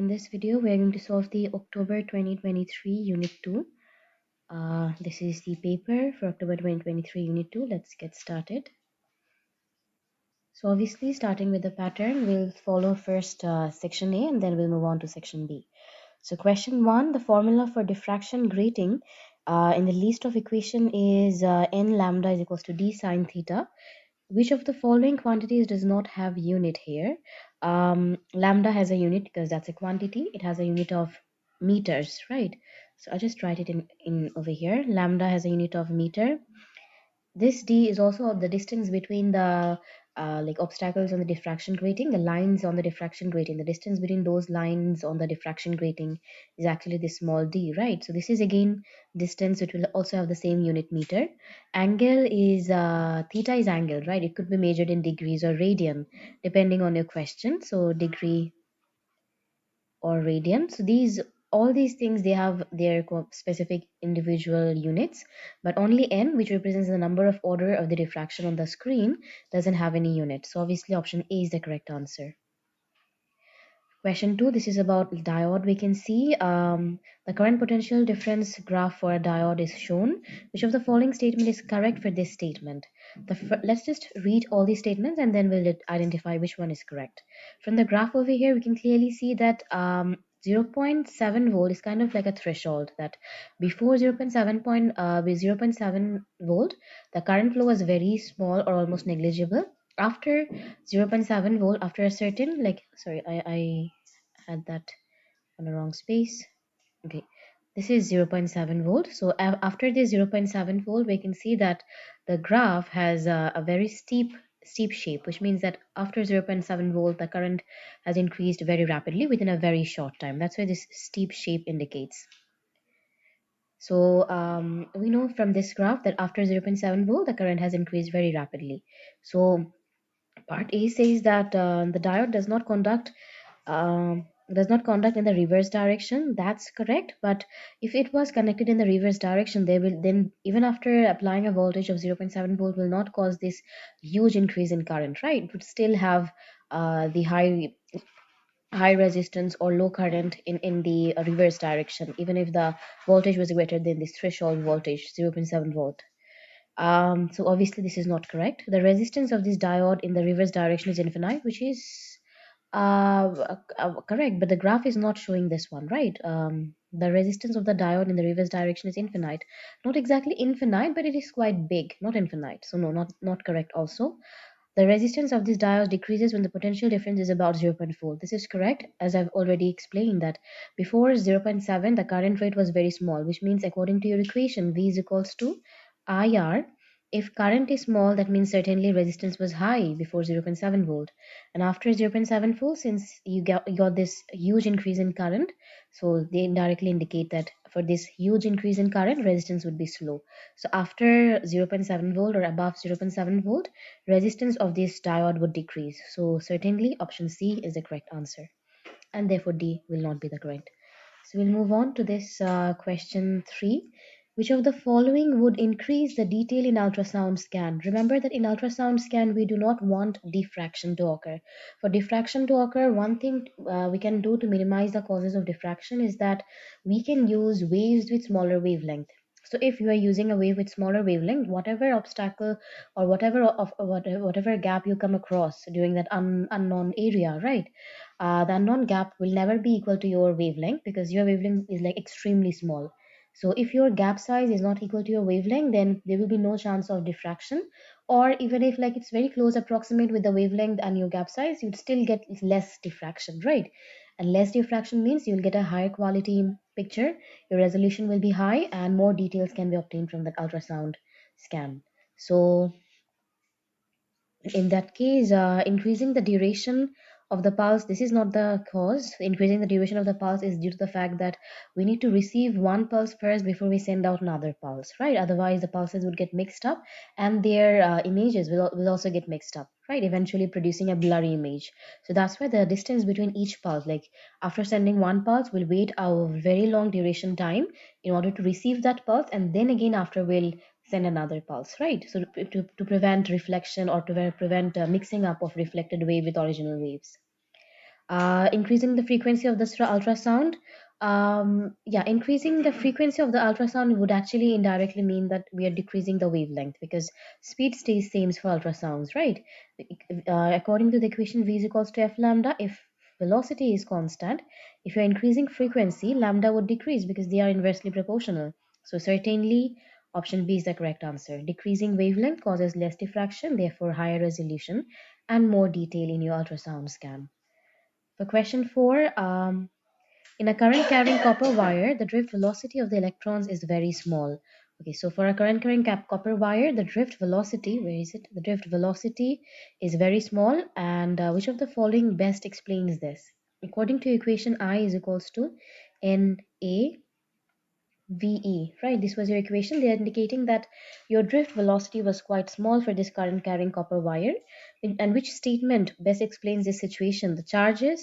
In this video, we are going to solve the October 2023 Unit 2. This is the paper for October 2023 Unit 2. Let's get started. So obviously, starting with the pattern, we'll follow first section A and then we'll move on to section B. So question 1, the formula for diffraction grating in the list of equation is n lambda is equals to d sine theta. Which of the following quantities does not have unit here? Lambda has a unit because that's a quantity. It has a unit of meters, right? So I'll just write it in over here. Lambda has a unit of meter. This d is also the distance between the like obstacles on the diffraction grating, the lines on the diffraction grating. The distance between those lines on the diffraction grating is actually this small d, right? So this is again distance, which will also have the same unit meter. Angle is theta is angle, right? It could be measured in degrees or radian depending on your question. So degree or radian. So these all these things, they have their specific individual units, but only n, which represents the number of order of the diffraction on the screen, doesn't have any unit. So obviously option A is the correct answer. Question 2, this is about diode. We can see the current potential difference graph for a diode is shown. Which of the following statement is correct for this statement? Let's just read all these statements and then we'll identify which one is correct. From the graph over here, we can clearly see that 0.7 volt is kind of like a threshold, that before 0.7 volt, the current flow was very small or almost negligible. After 0.7 volt, after a certain, like, sorry, I had that on the wrong space. Okay, this is 0.7 volt. So after this 0.7 volt, we can see that the graph has a very steep shape, which means that after 0.7 volt, the current has increased very rapidly within a very short time. That's why this steep shape indicates. So we know from this graph that after 0.7 volt, the current has increased very rapidly. So part A says that the diode does not conduct in the reverse direction. That's correct, but if it was connected in the reverse direction, they will then, even after applying a voltage of 0.7 volt, will not cause this huge increase in current, right? It would still have the high resistance or low current in the reverse direction, even if the voltage was greater than this threshold voltage, 0.7 volt. So obviously this is not correct. The resistance of this diode in the reverse direction is infinite, which is correct, but the graph is not showing this one, right? The resistance of the diode in the reverse direction is infinite. Not exactly infinite, but it is quite big, not infinite. So no, not correct also. The resistance of this diode decreases when the potential difference is about 0.4. This is correct, as I've already explained that before 0.7, the current rate was very small, which means according to your equation, V is equals to IR. If current is small, that means certainly resistance was high before 0.7 volt. And after 0.7 volt, since you got this huge increase in current, so they indirectly indicate that for this huge increase in current, resistance would be slow. So after 0.7 volt or above 0.7 volt, resistance of this diode would decrease. So certainly option C is the correct answer. And therefore D will not be the correct. So we'll move on to this question 3. Which of the following would increase the detail in ultrasound scan? Remember that in ultrasound scan, we do not want diffraction to occur. For diffraction to occur, one thing we can do to minimize the causes of diffraction is that we can use waves with smaller wavelength. So if you are using a wave with smaller wavelength, whatever obstacle or whatever gap you come across during that unknown area, right? The unknown gap will never be equal to your wavelength because your wavelength is like extremely small. So if your gap size is not equal to your wavelength, then there will be no chance of diffraction. Or even if like it's very close approximate with the wavelength and your gap size, you'd still get less diffraction, right? And less diffraction means you'll get a higher quality picture, your resolution will be high, and more details can be obtained from that ultrasound scan. So in that case, increasing the duration of the pulse, this is not the cause. Increasing the duration of the pulse is due to the fact that we need to receive one pulse first before we send out another pulse, right? Otherwise the pulses would get mixed up and their images will also get mixed up, right? Eventually producing a blurry image. So that's why the distance between each pulse, like after sending one pulse, we'll wait a very long duration time in order to receive that pulse, and then again after we'll send another pulse, right? So to prevent reflection or to prevent mixing up of reflected wave with original waves. Increasing the frequency of the ultrasound. Yeah, increasing the frequency of the ultrasound would actually indirectly mean that we are decreasing the wavelength because speed stays same for ultrasounds, right? According to the equation v is equals to f lambda, if velocity is constant, if you're increasing frequency, lambda would decrease because they are inversely proportional. So certainly option B is the correct answer. Decreasing wavelength causes less diffraction, therefore higher resolution and more detail in your ultrasound scan. For question 4, in a current carrying copper wire, the drift velocity of the electrons is very small. Okay, so for a current carrying copper wire, the drift velocity, where is it? The drift velocity is very small, and which of the following best explains this? According to equation I is equals to NA VE, right? This was your equation. They are indicating that your drift velocity was quite small for this current carrying copper wire. And which statement best explains this situation? Sorry,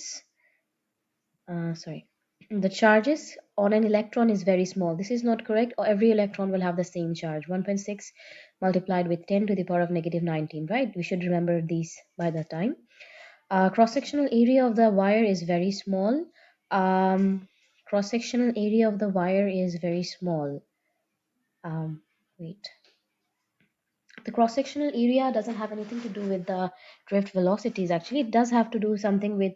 the charges on an electron is very small. This is not correct, or every electron will have the same charge, 1.6 multiplied with 10 to the power of negative 19, right? We should remember these by the time. Cross-sectional area of the wire is very small. Um, Cross-sectional area of the wire is very small. Wait, the cross-sectional area doesn't have anything to do with the drift velocities. Actually, it does have to do something with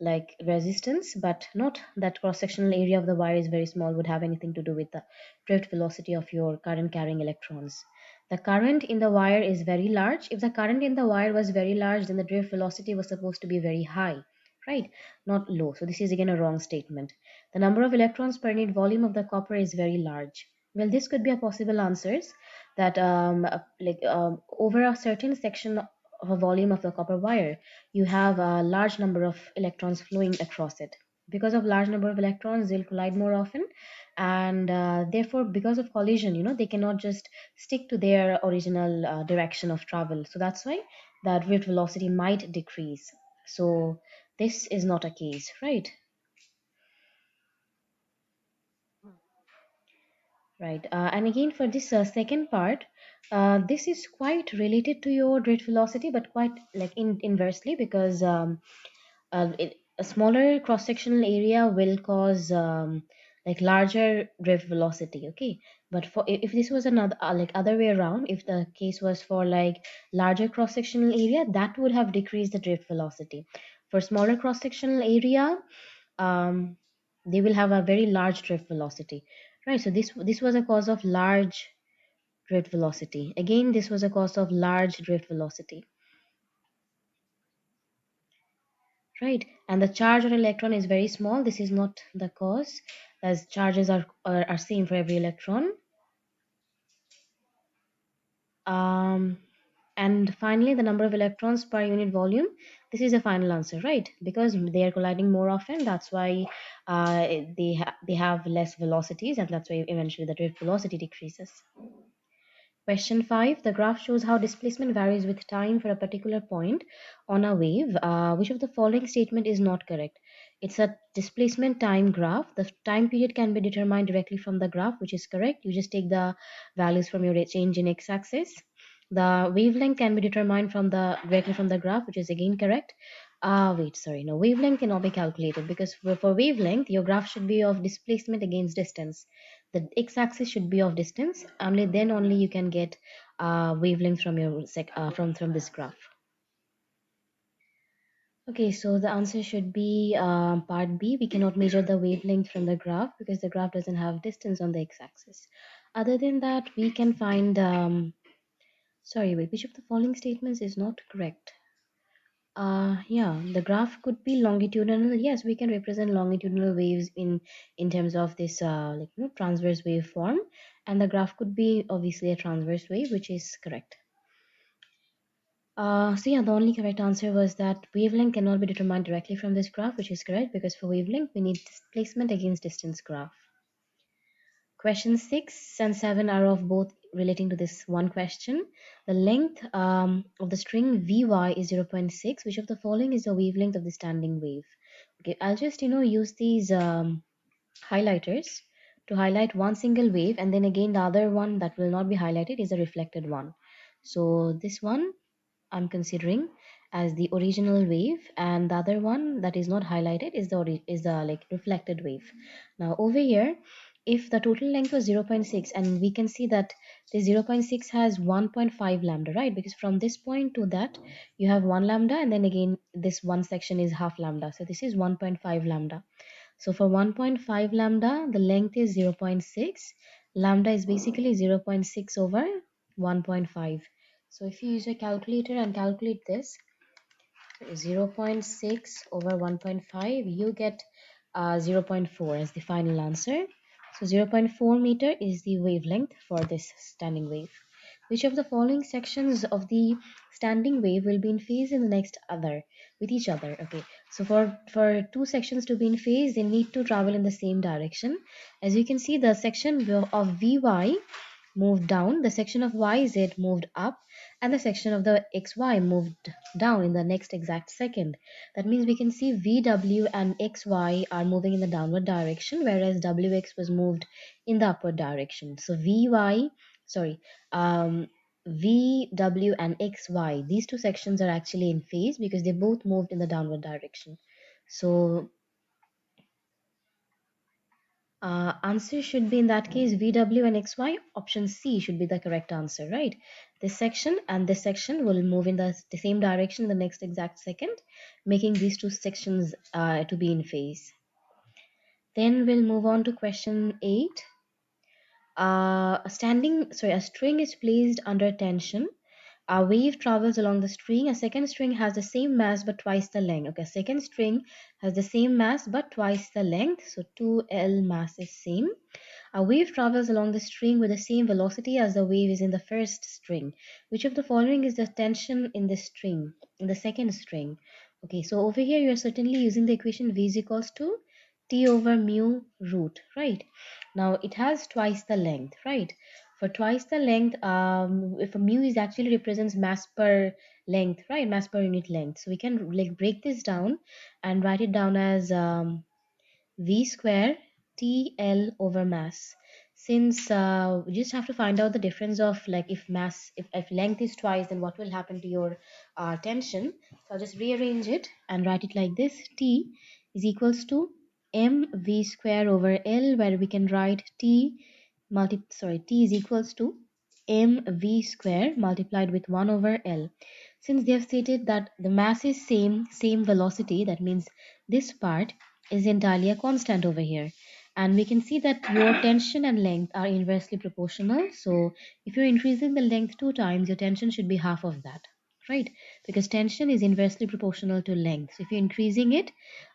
like resistance, but not that cross-sectional area of the wire is very small would have anything to do with the drift velocity of your current carrying electrons. The current in the wire is very large. If the current in the wire was very large, then the drift velocity was supposed to be very high, right? Not low. So this is again a wrong statement. The number of electrons per unit volume of the copper is very large. Well, this could be a possible answers that over a certain section of a volume of the copper wire, you have a large number of electrons flowing across it. Because of large number of electrons, they'll collide more often, and therefore, because of collision, they cannot just stick to their original direction of travel. So that's why the drift velocity might decrease. So this is not a case, right? Right. And again, for this second part, this is quite related to your drift velocity, but quite like inversely because a smaller cross-sectional area will cause like larger drift velocity. Okay, but for if this was another like other way around, if the case was for like larger cross-sectional area, that would have decreased the drift velocity. For smaller cross-sectional area, um, they will have a very large drift velocity, right? So this was a cause of large drift velocity. Again, this was a cause of large drift velocity, right? And the charge on electron is very small. This is not the cause, as charges are same for every electron. um, and finally, the number of electrons per unit volume. This is the final answer, right? Because they are colliding more often, that's why they have less velocities, and that's why eventually the drift velocity decreases. Question 5. The graph shows how displacement varies with time for a particular point on a wave. Which of the following statement is not correct? It's a displacement time graph. The time period can be determined directly from the graph, which is correct. You just take the values from your change in x-axis. The wavelength can be determined from the directly from the graph, which is again correct. Wait, sorry, no, wavelength cannot be calculated because for wavelength, your graph should be of displacement against distance. The x-axis should be of distance. Only then only you can get wavelength from your from this graph. Okay, so the answer should be part B. We cannot measure the wavelength from the graph because the graph doesn't have distance on the x-axis. Other than that, we can find. Sorry, wait. Which of the following statements is not correct? Yeah, the graph could be longitudinal. Yes, we can represent longitudinal waves in terms of this transverse wave form, and the graph could be obviously a transverse wave, which is correct. So yeah, the only correct answer was that wavelength cannot be determined directly from this graph, which is correct because for wavelength we need displacement against distance graph. Question 6 and 7 are of both relating to this one question. The length of the string Vy is 0.6. Which of the following is the wavelength of the standing wave? Okay, I'll just use these highlighters to highlight one single wave, and then again the other one that will not be highlighted is a reflected one. So this one I'm considering, as the original wave, and the other one that is not highlighted is the like reflected wave. Now over here, if the total length was 0.6, and we can see that the 0.6 has 1.5 lambda, right? Because from this point to that you have 1 lambda, and then again this one section is half lambda, so this is 1.5 lambda. So for 1.5 lambda, the length is 0.6. Lambda is basically 0.6 over 1.5. So if you use a calculator and calculate this, 0.6 over 1.5, you get 0.4 as the final answer. So 0.4 meter is the wavelength for this standing wave. Which of the following sections of the standing wave will be in phase in the next other with each other? Okay, so for two sections to be in phase, they need to travel in the same direction. As you can see, the section of Vy moved down, the section of YZ moved up, and the section of the XY moved down in the next exact second. That means we can see VW and XY are moving in the downward direction, whereas WX was moved in the upward direction. So um, VW and XY, these two sections are actually in phase because they both moved in the downward direction. So answer should be in that case VW and XY. Option C should be the correct answer, right? This section and this section will move in the same direction in the next exact second, making these two sections to be in phase. Then we'll move on to question 8. A string is placed under tension. A wave travels along the string. A second string has the same mass but twice the length. Okay, second string has the same mass but twice the length. So 2L mass is same. A wave travels along the string with the same velocity as the wave is in the first string. Which of the following is the tension in the string, in the second string? Okay, so over here you are certainly using the equation V is equals to T over mu root, right? Now it has twice the length, right? For twice the length, if a mu is actually represents mass per length, right? Mass per unit length. So we can like break this down and write it down as V square TL over mass. Since we just have to find out the difference of like if length is twice, then what will happen to your tension. So I'll just rearrange it and write it like this. T is equals to mv square over L, where we can write T is equals to mv square multiplied with 1 over L. Since they have stated that the mass is same velocity, that means this part is entirely a constant over here. And we can see that your tension and length are inversely proportional. So if you're increasing the length 2 times, your tension should be half of that, right? Because tension is inversely proportional to length. So if you're increasing it,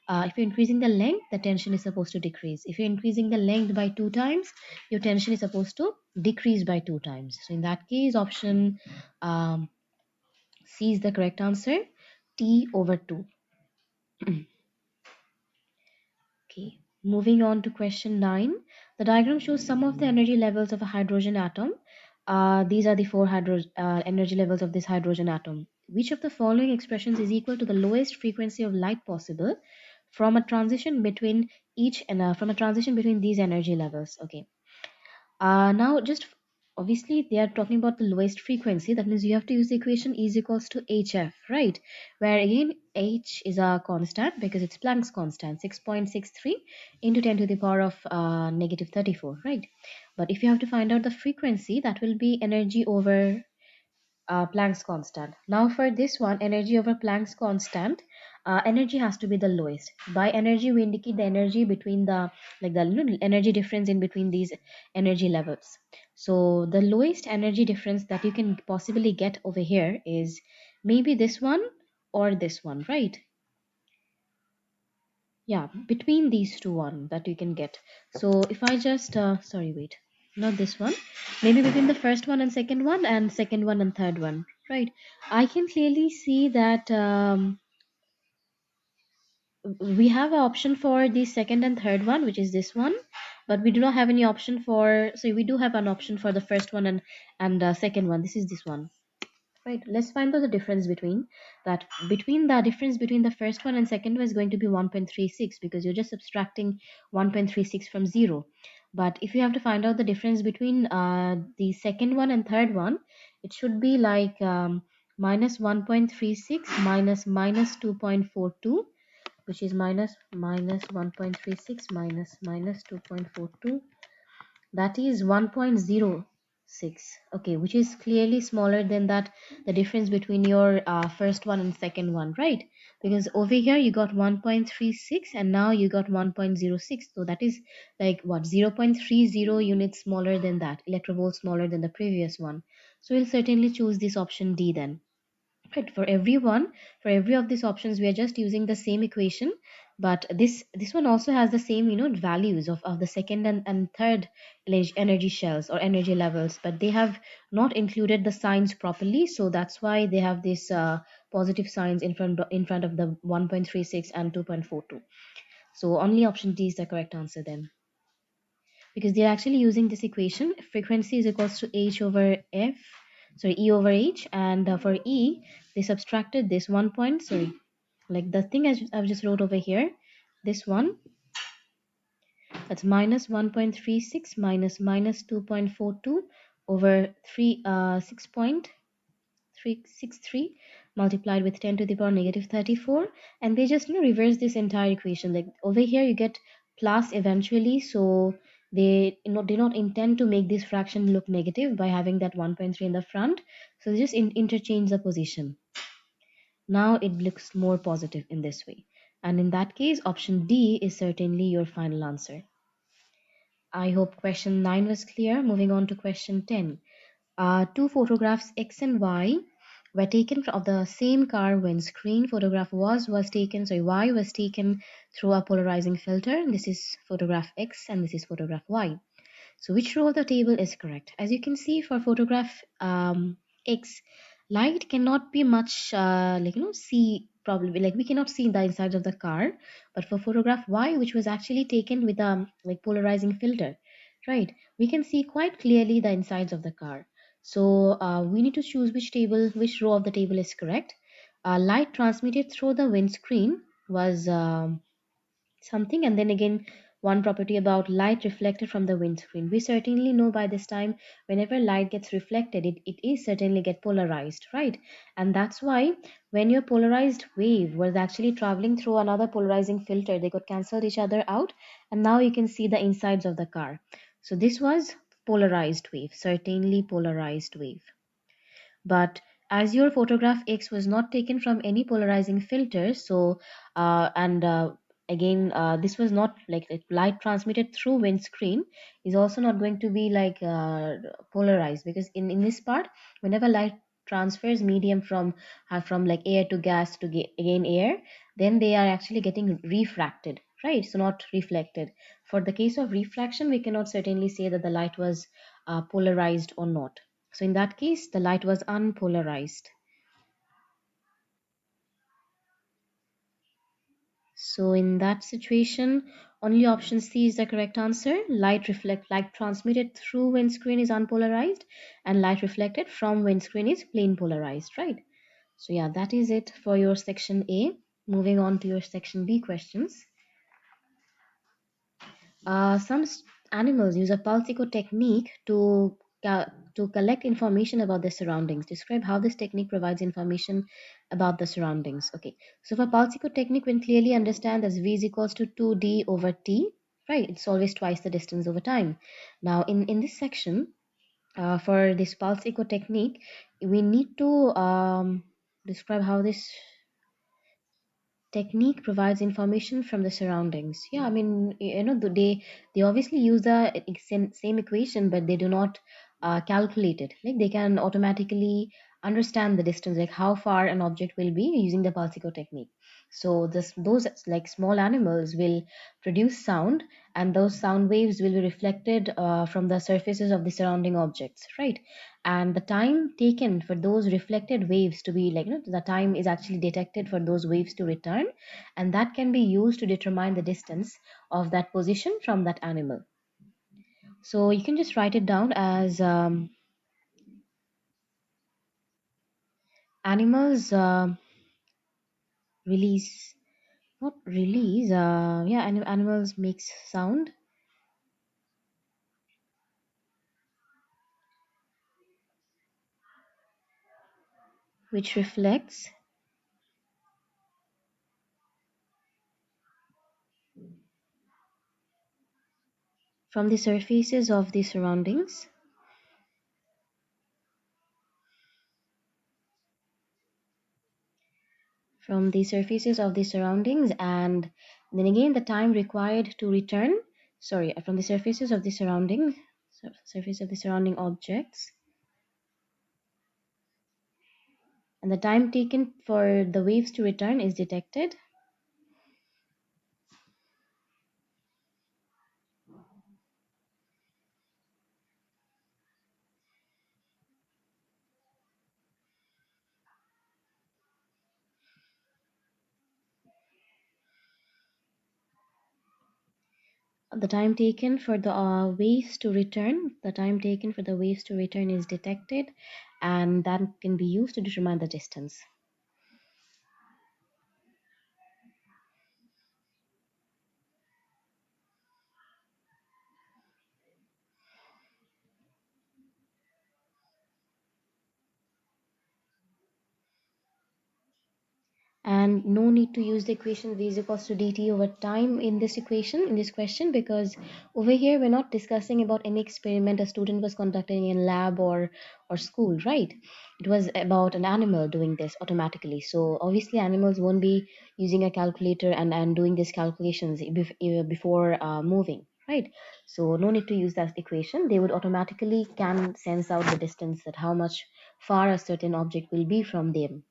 if you're increasing the length, the tension is supposed to decrease. If you're increasing the length by 2 times, your tension is supposed to decrease by 2 times. So in that case, option um, C is the correct answer, T over 2. Okay, moving on to question 9. The diagram shows some of the energy levels of a hydrogen atom. These are the four energy levels of this hydrogen atom. Which of the following expressions is equal to the lowest frequency of light possible from a transition between from a transition between these energy levels? Okay. Now, just obviously, they are talking about the lowest frequency. That means you have to use the equation E is equals to HF, right? Where again, H is a constant because it's Planck's constant, 6.63 into 10 to the power of negative 34, right? But if you have to find out the frequency, that will be energy over Planck's constant. Now for this one, energy over Planck's constant, energy has to be the lowest. By energy, we indicate the energy between the energy difference in between these energy levels. So the lowest energy difference that you can possibly get over here is maybe this one or this one, right? Yeah, between these two one that you can get. So if I just sorry, wait, not this one, maybe between the first one and second one and third one, right? I can clearly see that we have an option for the second and third one, which is this one, but we do not have any option for, so we do have an option for the first one and second one. This is this one. Right, let's find out the difference between that. Between the difference between the first one and second one is going to be 1.36 because you're just subtracting 1.36 from 0. But if you have to find out the difference between the second one and third one, it should be like minus 1.36 minus 2.42, which is minus 1.36 minus 2.42, that is 1.06. Okay, which is clearly smaller than that, the difference between your first one and second one, right? Because over here you got 1.36 and now you got 1.06, so that is like what, 0.30 units smaller than that, electrovolts smaller than the previous one. So we'll certainly choose this option D then. Right, for everyone, for every of these options, we are just using the same equation, but this one also has the same, values of the second and third energy shells or energy levels, but they have not included the signs properly, so that's why they have this positive signs in front of the 1.36 and 2.42. So only option D is the correct answer then, because they're actually using this equation, frequency is equals to h over f, sorry, e over h, and for e they subtracted this 1 point, sorry, like the thing I've just wrote over here, this one, that's minus 1.36 minus 2.42 over 6.363 multiplied with 10 to the power negative 34, and they just reverse this entire equation. Like over here you get plus eventually, so they did not intend to make this fraction look negative by having that 1.3 in the front, so they just interchange the position. Now it looks more positive in this way, and in that case option D is certainly your final answer. I hope question 9 was clear. Moving on to question 10. Two photographs X and Y were taken of the same car when screen. Photograph was taken, sorry, Y was taken through a polarizing filter. This is photograph X and this is photograph Y. So which row of the table is correct? As you can see, for photograph X, light cannot be much see, probably like we cannot see the insides of the car. But for photograph Y, which was actually taken with a like polarizing filter, right, we can see quite clearly the insides of the car. So we need to choose which row of the table is correct. Light transmitted through the windscreen was something, and then again one property about light reflected from the windscreen. We certainly know by this time whenever light gets reflected, it is certainly get polarized, right? And that's why when your polarized wave was actually traveling through another polarizing filter, they could cancel each other out, and now you can see the insides of the car. So this was polarized wave, certainly polarized wave. But as your photograph X was not taken from any polarizing filter, so and again this was not like light transmitted through windscreen is also not going to be like polarized, because in this part, whenever light transfers medium from like air to gas to again air, then they are actually getting refracted, right? So not reflected. For the case of refraction, we cannot certainly say that the light was polarized or not. So in that case, the light was unpolarized. So in that situation, only option C is the correct answer. Light transmitted through windscreen is unpolarized, and light reflected from windscreen is plane polarized, right? So yeah, that is it for your section A. Moving on to your section B questions. Some animals use a pulse echo technique to collect information about their surroundings. Describe how this technique provides information about the surroundings. Okay, so for pulse echo technique, when clearly understand as V is equals to 2D over T, right? It's always twice the distance over time. Now, in this section, for this pulse echo technique, we need to describe how this technique provides information from the surroundings. Yeah, I mean, they obviously use the same equation, but they do not calculate it. Like they can automatically understand the distance, like how far an object will be using the Palsico technique. So those like small animals will produce sound, and those sound waves will be reflected from the surfaces of the surrounding objects, right? And the time taken for those reflected waves to be the time is actually detected for those waves to return, and that can be used to determine the distance of that position from that animal. So you can just write it down as animals release, not release, yeah, animals makes sound. which reflects from the surfaces of the surroundings, and then again the time required to return, sorry, from the surfaces of the surface of the surrounding objects, and the time taken for the waves to return is detected. The time taken for the waves to return, is detected, and that can be used to determine the distance. And no need to use the equation v is equals to dt over time in this question, because over here we're not discussing about any experiment a student was conducting in lab or school, right? It was about an animal doing this automatically, so obviously animals won't be using a calculator and doing these calculations before moving, right? So no need to use that equation. They would automatically can sense out the distance, that how much far a certain object will be from them.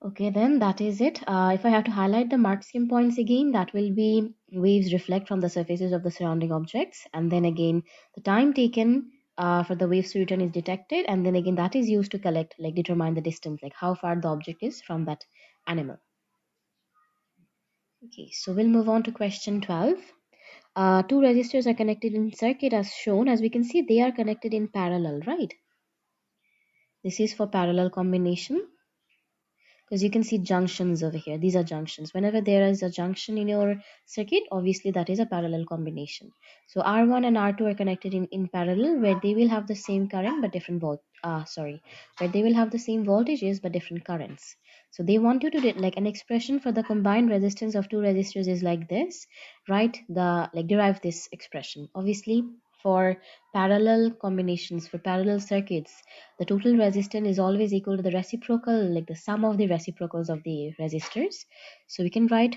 Okay, then that is it. If I have to highlight the mark scheme points again, that will be waves reflect from the surfaces of the surrounding objects, and then again the time taken for the waves to return is detected, and then again that is used to collect, like determine the distance, like how far the object is from that animal. Okay, so we'll move on to question 12. Two resistors are connected in circuit as shown. As we can see, they are connected in parallel, right? This is for parallel combination. Because you can see junctions over here. These are junctions. Whenever there is a junction in your circuit, obviously that is a parallel combination. So R1 and R2 are connected in parallel, where they will have the same current but different where they will have the same voltages but different currents. So they want you to like an expression for the combined resistance of two resistors is like this, right? Derive this expression. Obviously, for parallel combinations, for parallel circuits, the total resistance is always equal to the reciprocal, like the sum of the reciprocals of the resistors. So we can write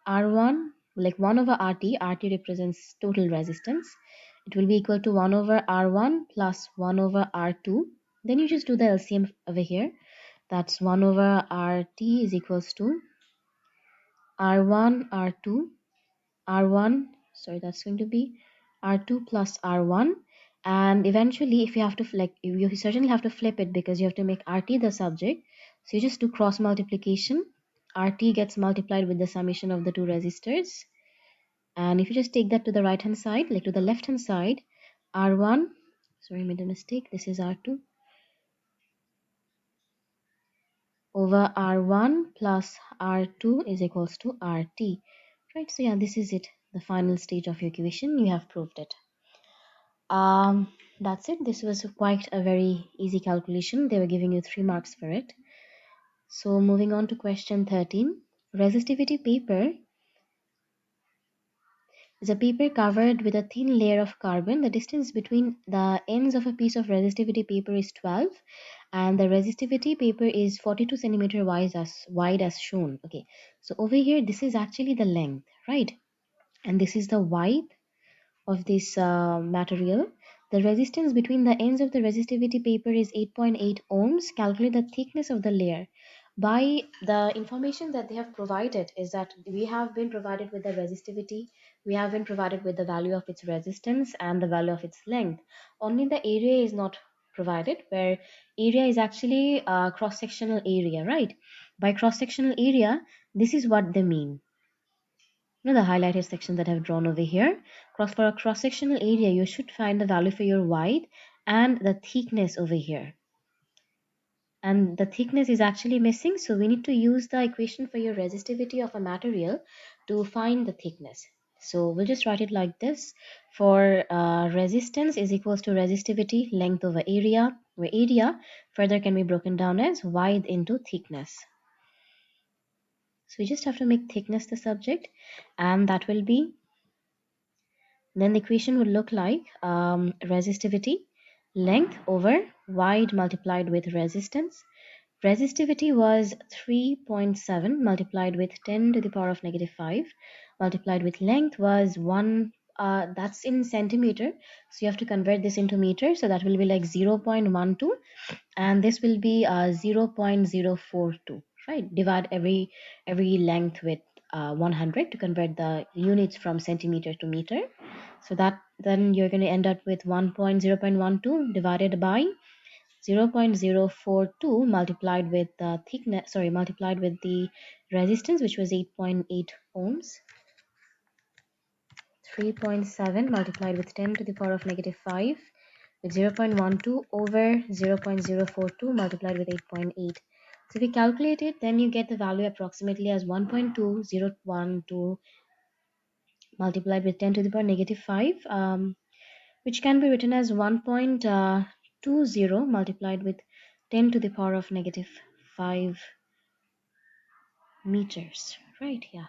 R1 like 1 over RT. RT represents total resistance. It will be equal to 1 over R1 plus 1 over R2. Then you just do the LCM over here. That's 1 over RT is equals to R1 R2 R1, sorry, that's going to be R2 plus R1. And eventually, if you have to, like, you certainly have to flip it, because you have to make RT the subject. So you just do cross multiplication. RT gets multiplied with the summation of the two resistors. And if you just take that to the right hand side, like to the left hand side, R1, sorry, I made a mistake. This is R2 over R1 plus R2 is equals to RT. Right, so yeah, this is it. The final stage of your equation. You have proved it. That's it. This was quite a very easy calculation. They were giving you 3 marks for it. So moving on to question 13. Resistivity paper is a paper covered with a thin layer of carbon. The distance between the ends of a piece of resistivity paper is 12, and the resistivity paper is 42 centimeter wide as shown. Okay, so over here this is actually the length, right? And this is the width of this material. The resistance between the ends of the resistivity paper is 8.8 ohms. Calculate the thickness of the layer. By the information that they have provided is that we have been provided with the resistivity, we have been provided with the value of its resistance and the value of its length. Only the area is not provided, where area is actually cross-sectional area, right? By cross-sectional area, this is what they mean. The highlighted section that I've drawn over here. For a cross-sectional area, you should find the value for your width and the thickness over here. And the thickness is actually missing, so we need to use the equation for your resistivity of a material to find the thickness. So we'll just write it like this. For resistance is equals to resistivity length over area, where area further can be broken down as width into thickness. So we just have to make thickness the subject, and that will be, then the equation would look like resistivity length over width multiplied with resistance. Resistivity was 3.7 multiplied with 10 to the power of negative 5 multiplied with length was 1, that's in centimeter, so you have to convert this into meter, so that will be like 0.12, and this will be 0.042, right? Divide every length with 100 to convert the units from centimeter to meter. So that then you're going to end up with 1.0.12 divided by 0.042 multiplied with the thickness, sorry, multiplied with the resistance, which was 8.8 ohms. 3.7 multiplied with 10 to the power of negative 5 with 0.12 over 0.042 multiplied with 8.8. So if we calculate it, then you get the value approximately as 1.2012 multiplied with 10 to the power negative 5, which can be written as 1.20 multiplied with 10 to the power of negative 5 meters, right? Yeah.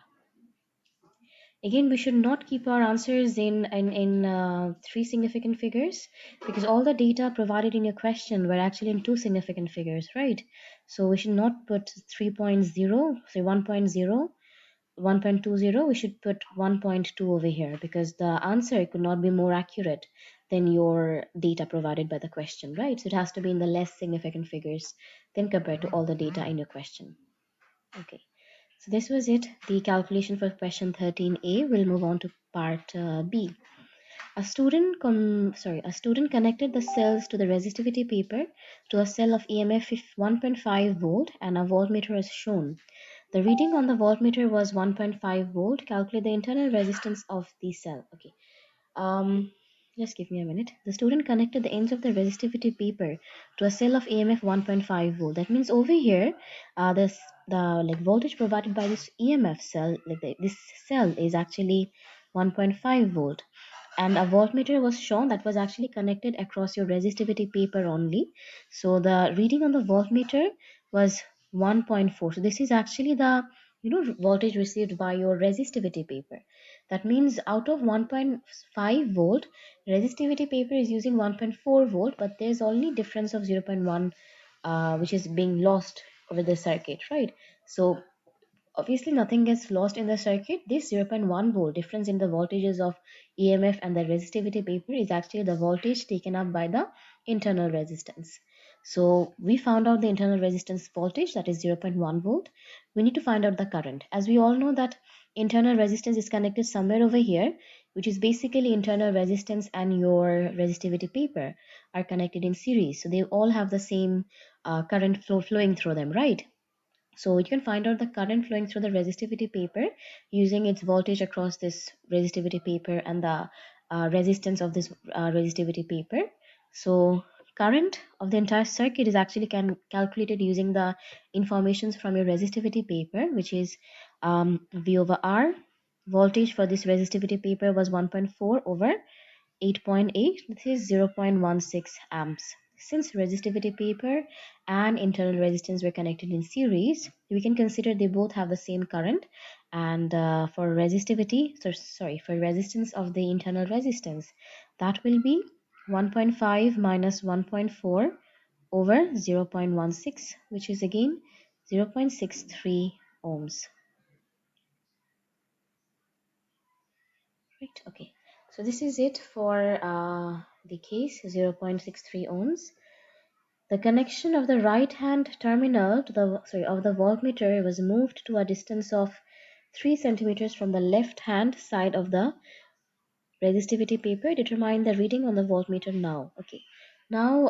Again, we should not keep our answers in three significant figures, because all the data provided in your question were actually in two significant figures, right? So we should not put 3.0, say 1.0, 1.20, we should put 1.2 over here, because the answer could not be more accurate than your data provided by the question, right? So it has to be in the less significant figures than compared to all the data in your question. Okay. So this was it, the calculation for question 13a. We'll move on to part B. A student connected the cells to the resistivity paper to a cell of EMF 1.5 volt and a voltmeter is shown. The reading on the voltmeter was 1.5 volt. Calculate the internal resistance of the cell. Okay. Just give me a minute. The student connected the ends of the resistivity paper to a cell of EMF 1.5 volt. That means over here, the like voltage provided by this EMF cell, this cell is actually 1.5 volt, and a voltmeter was shown that was actually connected across your resistivity paper only. So the reading on the voltmeter was 1.4. So this is actually the voltage received by your resistivity paper. That means out of 1.5 volt, resistivity paper is using 1.4 volt, but there's only difference of 0.1, which is being lost over the circuit, right? So obviously nothing gets lost in the circuit. This 0.1 volt difference in the voltages of EMF and the resistivity paper is actually the voltage taken up by the internal resistance. So we found out the internal resistance voltage, that is 0.1 volt. We need to find out the current. As we all know that internal resistance is connected somewhere over here, which is basically internal resistance and your resistivity paper are connected in series. So they all have the same current flowing through them, right? So you can find out the current flowing through the resistivity paper using its voltage across this resistivity paper and the resistance of this resistivity paper. So current of the entire circuit is actually calculated using the informations from your resistivity paper, which is V over R. Voltage for this resistivity paper was 1.4 over 8.8. This is 0.16 amps. Since resistivity paper and internal resistance were connected in series, we can consider they both have the same current. And for for resistance of the internal resistance, that will be 1.5 minus 1.4 over 0.16, which is again 0.63 ohms. Right, okay. So this is it for the case 0.63 ohms. The connection of the right hand terminal to of the voltmeter was moved to a distance of 3 centimeters from the left hand side of the resistivity paper. Determine the reading on the voltmeter now. Okay. Now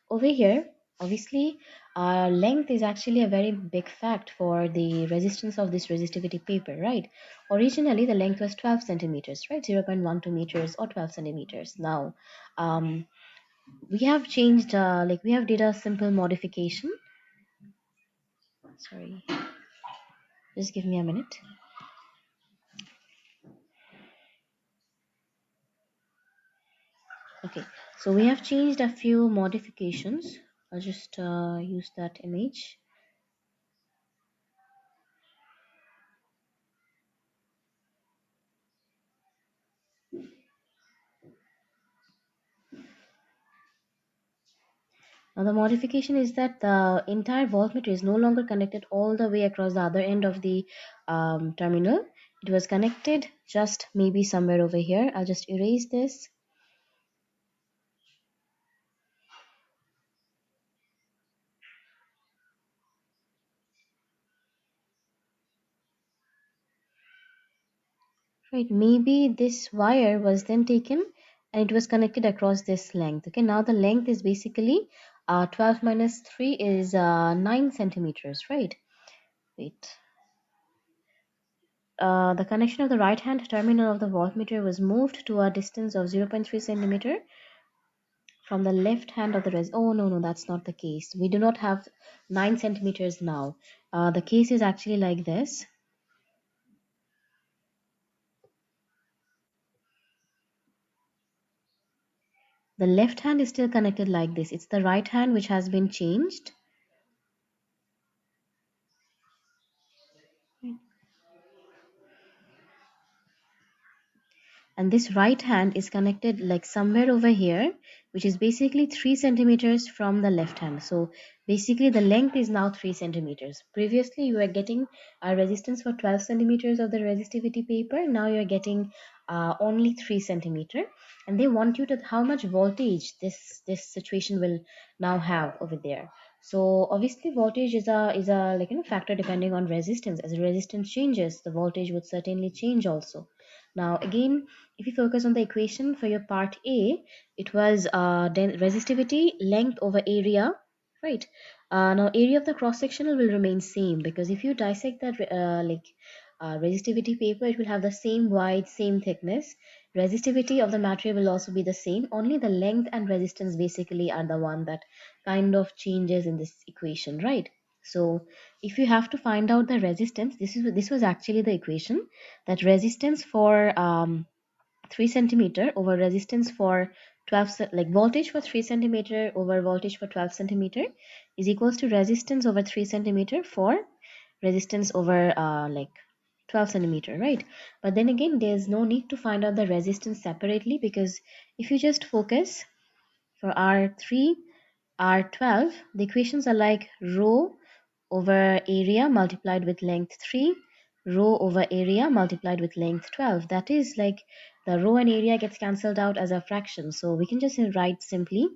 over here, obviously length is actually a very big fact for the resistance of this resistivity paper, right? Originally the length was 12 centimeters, right? 0.12 meters or 12 centimeters. Now we have changed, we have did a simple modification. Sorry, just give me a minute. Okay, so we have changed a few modifications. I'll just use that image. Now the modification is that the entire voltmeter is no longer connected all the way across the other end of the terminal. It was connected just maybe somewhere over here. I'll just erase this. Right, maybe this wire was then taken and it was connected across this length. Okay, now the length is basically 12 minus 3 is 9 centimeters, right? Wait. The connection of the right hand terminal of the voltmeter was moved to a distance of 0.3 centimeter from the left hand of the res. Oh, no, no, that's not the case. We do not have 9 centimeters now. The case is actually like this. The left hand is still connected like this. It's the right hand which has been changed. And this right hand is connected like somewhere over here, which is basically 3 centimeters from the left hand. So basically the length is now 3 centimeters. Previously you were getting a resistance for 12 centimeters of the resistivity paper. Now you are getting only 3 centimeter, and they want you to how much voltage this situation will now have over there. So obviously voltage is a like factor depending on resistance. As the resistance changes, the voltage would certainly change also. Now again, if you focus on the equation for your part A, it was resistivity length over area, right? Now area of the cross sectional will remain same, because if you dissect that resistivity paper, it will have the same width, same thickness. Resistivity of the material will also be the same. Only the length and resistance basically are the one that kind of changes in this equation, right? So if you have to find out the resistance, this was actually the equation, that resistance for 3 centimeter over resistance for 12 like voltage for 3 centimeter over voltage for 12 centimeter is equals to resistance over 3 centimeter for resistance over 12 centimeter, right? But then again, there's no need to find out the resistance separately, because if you just focus for R3, R12, the equations are like rho over area multiplied with length 3, rho over area multiplied with length 12. That is like the rho and area gets cancelled out as a fraction. So we can just write simply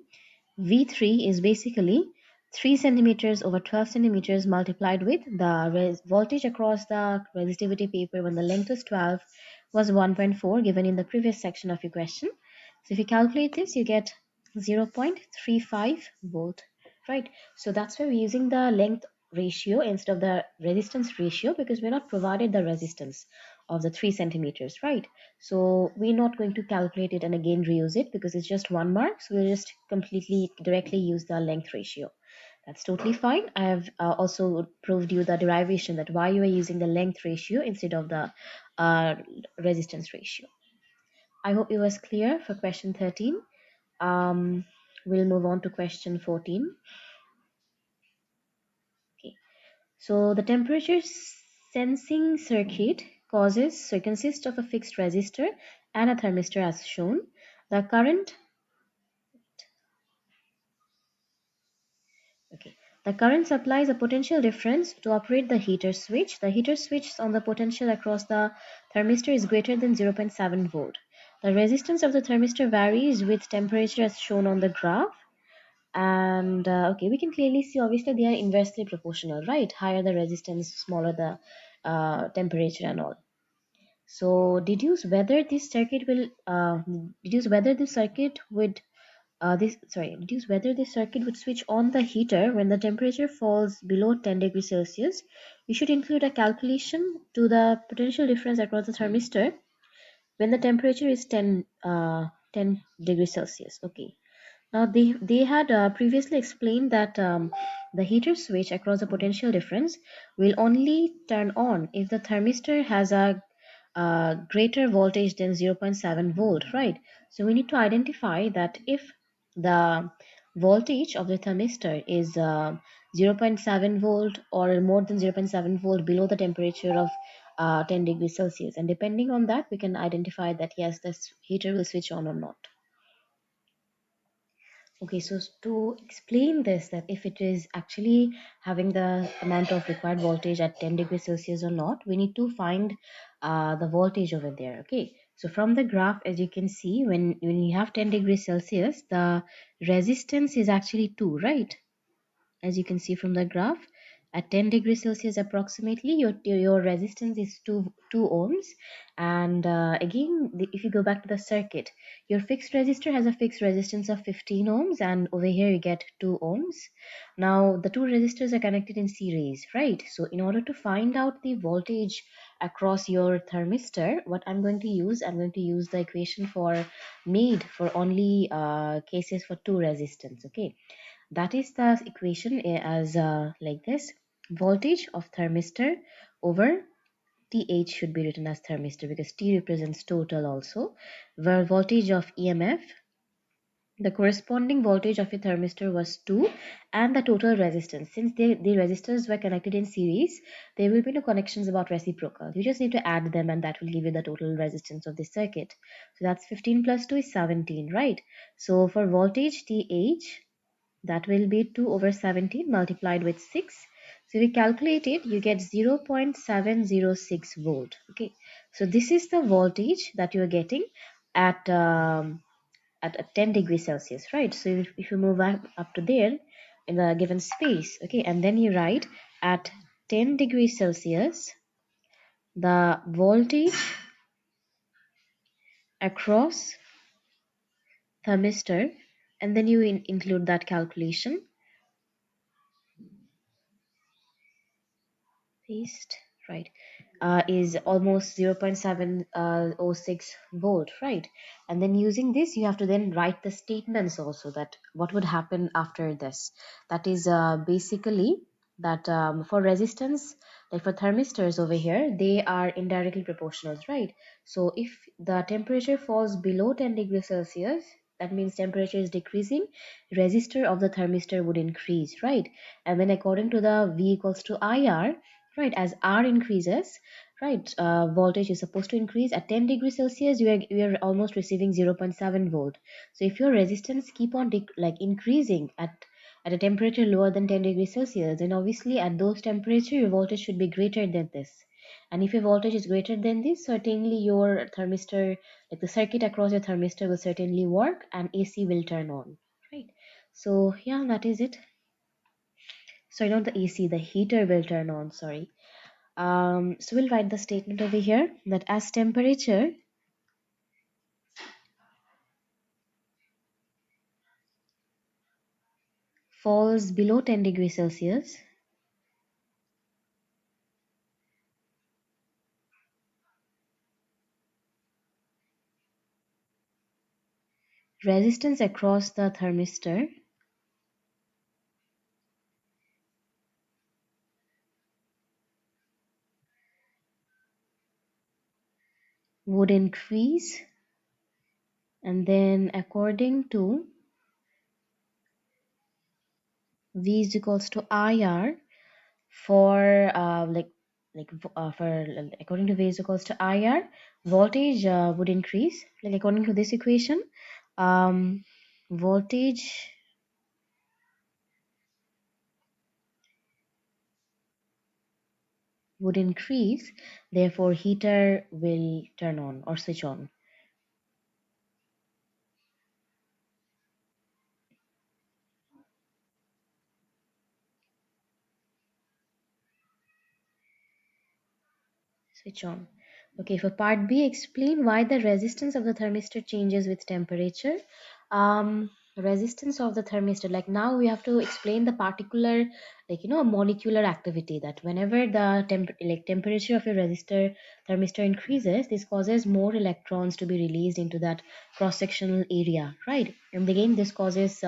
V3 is basically 3 centimeters over 12 centimeters multiplied with the voltage across the resistivity paper when the length was 12 was 1.4, given in the previous section of your question. So if you calculate this, you get 0.35 volt, right? So that's why we're using the length ratio instead of the resistance ratio, because we're not provided the resistance of the 3 centimeters, right? So we're not going to calculate it and again reuse it, because it's just 1 mark. So we'll just completely directly use the length ratio. That's totally fine. I have also proved you the derivation, that why you are using the length ratio instead of the uh, resistance ratio. I hope it was clear for question 13. Um, we'll move on to question 14. Okay. So the temperature sensing circuit consists of a fixed resistor and a thermistor as shown. The current Okay. The current supplies a potential difference to operate the heater switch. The heater switch on the potential across the thermistor is greater than 0.7 volt. The resistance of the thermistor varies with temperature as shown on the graph. And okay, we can clearly see obviously they are inversely proportional, right? Higher the resistance, smaller the temperature and all. So deduce whether this circuit would deduce whether this circuit would switch on the heater when the temperature falls below 10 degrees Celsius. You should include a calculation to the potential difference across the thermistor when the temperature is 10 degrees Celsius. Okay. Now they had previously explained that the heater switch across the potential difference will only turn on if the thermistor has a greater voltage than 0.7 volt, right? So we need to identify that if the voltage of the thermistor is 0.7 volt or more than 0.7 volt below the temperature of 10 degrees Celsius. And depending on that, we can identify that yes, this heater will switch on or not. Okay, so to explain this, that if it is actually having the amount of required voltage at 10 degrees Celsius or not, we need to find the voltage over there. Okay, so from the graph, as you can see, when you have 10 degrees Celsius, the resistance is actually 2, right? As you can see from the graph, at 10 degrees Celsius approximately, your resistance is 2 ohms. And again, if you go back to the circuit, your fixed resistor has a fixed resistance of 15 ohms, and over here you get 2 ohms. Now the two resistors are connected in series, right? So in order to find out the voltage across your thermistor, what I'm going to use, I'm going to use the equation for made for only cases for two resistance. Okay, that is the equation as like this: voltage of thermistor over TH should be written as thermistor because T represents total also, where voltage of EMF, the corresponding voltage of a thermistor was 2, and the total resistance. Since the resistors were connected in series, there will be no connections about reciprocal. You just need to add them and that will give you the total resistance of the circuit. So that's 15 plus 2 is 17, right? So for voltage TH, that will be 2 over 17 multiplied with 6. So we calculate it, you get 0.706 volt. Okay, so this is the voltage that you are getting at at 10 degrees Celsius, right? So if you move up to there in the given space, okay, and then you write at 10 degrees Celsius, the voltage across thermistor, and then you include that calculation. Paste, right, is almost 0.706 volt, right? And then using this, you have to then write the statements also, that what would happen after this. That is basically that for resistance, like for thermistors over here, they are indirectly proportional, right? So if the temperature falls below 10 degrees Celsius, that means temperature is decreasing, resistor of the thermistor would increase, right? And then according to the V equals to IR, right, as R increases, right, voltage is supposed to increase at 10 degrees Celsius. You are almost receiving 0.7 volt. So if your resistance keep on like increasing at a temperature lower than 10 degrees Celsius, then obviously at those temperature your voltage should be greater than this. And if your voltage is greater than this, certainly your thermistor, like the circuit across your thermistor, will certainly work and AC will turn on, right? So yeah, that is it. Sorry, not the AC, the heater will turn on, sorry. So we'll write the statement over here that as temperature falls below 10 degrees Celsius, resistance across the thermistor would increase, and then according to V is equals to IR for for according to V is equals to IR, voltage would increase, like according to this equation, voltage would increase, therefore heater will turn on or switch on. Switch on. Okay, for part B, explain why the resistance of the thermistor changes with temperature. Resistance of the thermistor, like now we have to explain the particular, like molecular activity, that whenever the temperature of a resistor thermistor increases, this causes more electrons to be released into that cross-sectional area, right? And again, this causes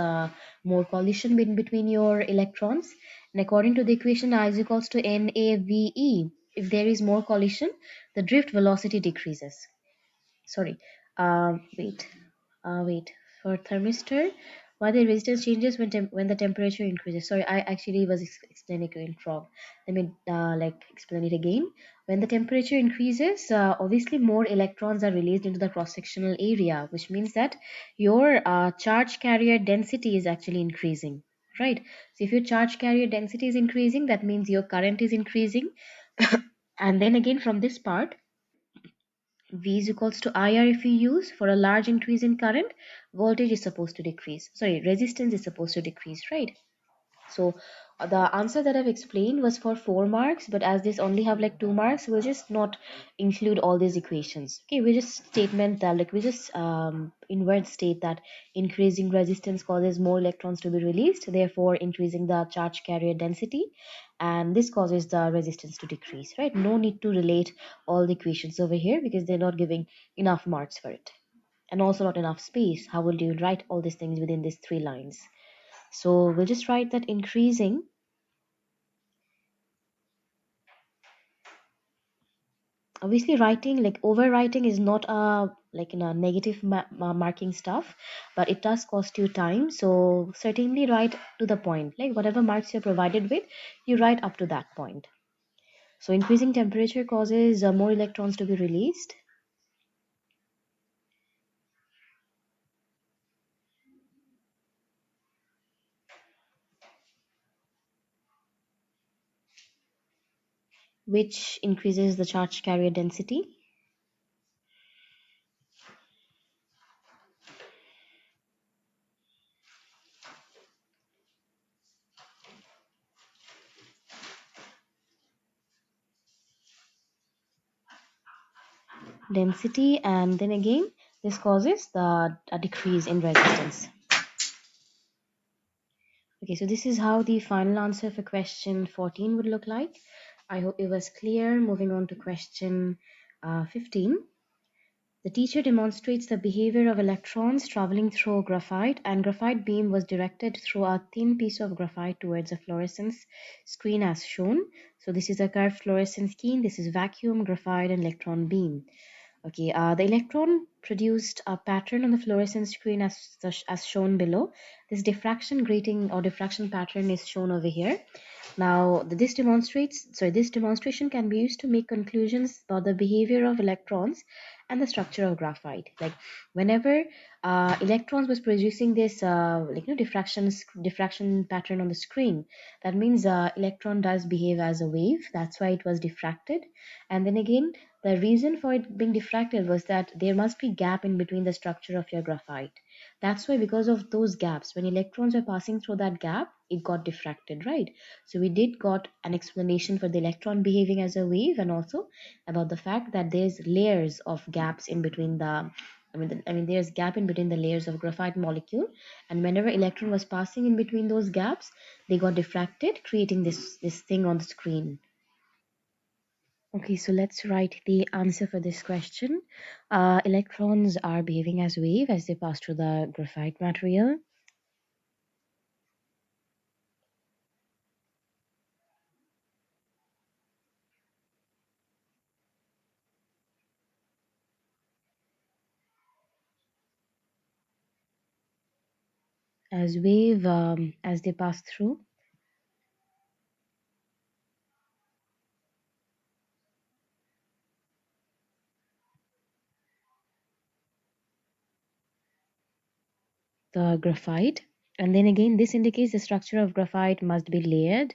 more collision between your electrons. And according to the equation, I is equals to NAVE, if there is more collision, the drift velocity decreases. Sorry, wait, wait. For thermistor, why the resistance changes when the temperature increases. Sorry, I actually was explaining it wrong. Let me like explain it again. When the temperature increases, obviously more electrons are released into the cross-sectional area, which means that your charge carrier density is actually increasing, right? So if your charge carrier density is increasing, that means your current is increasing. And then again from this part, V is equals to IR. If you use for a large increase in current, voltage is supposed to decrease. Sorry, resistance is supposed to decrease, right? So the answer that I've explained was for 4 marks, but as this only have like 2 marks, we'll just not include all these equations. Okay, we just statement that like we just invert state that increasing resistance causes more electrons to be released, therefore increasing the charge carrier density, and this causes the resistance to decrease, right? No need to relate all the equations over here because they're not giving enough marks for it. And also not enough space. How will you write all these things within these 3 lines? So we'll just write that increasing, obviously writing like overwriting is not a like in a negative marking stuff, but it does cost you time. So certainly write to the point, like whatever marks you're provided with, you write up to that point. So increasing temperature causes more electrons to be released, which increases the charge carrier density. Density, and then again this causes the a decrease in resistance. Okay, so this is how the final answer for question 14 would look like. I hope it was clear. Moving on to question 15. The teacher demonstrates the behavior of electrons traveling through graphite, and graphite beam was directed through a thin piece of graphite towards a fluorescence screen as shown. So this is a curved fluorescence screen. This is vacuum, graphite, and electron beam. Okay, the electron produced a pattern on the fluorescence screen as shown below. This diffraction grating or diffraction pattern is shown over here. Now, this demonstration can be used to make conclusions about the behavior of electrons and the structure of graphite. Like whenever electrons was producing this diffraction pattern on the screen, that means electron does behave as a wave. That's why it was diffracted. And then again, the reason for it being diffracted was that there must be gap in between the structure of your graphite. That's why because of those gaps, when electrons were passing through that gap, it got diffracted, right? So we did got an explanation for the electron behaving as a wave, and also about the fact that there's layers of gaps in between there's gap in between the layers of graphite molecule, and whenever electron was passing in between those gaps, they got diffracted, creating this thing on the screen. Okay, so let's write the answer for this question. Electrons are behaving as wave as they pass through the graphite material. As wave as they pass through the graphite. And then again, this indicates the structure of graphite must be layered.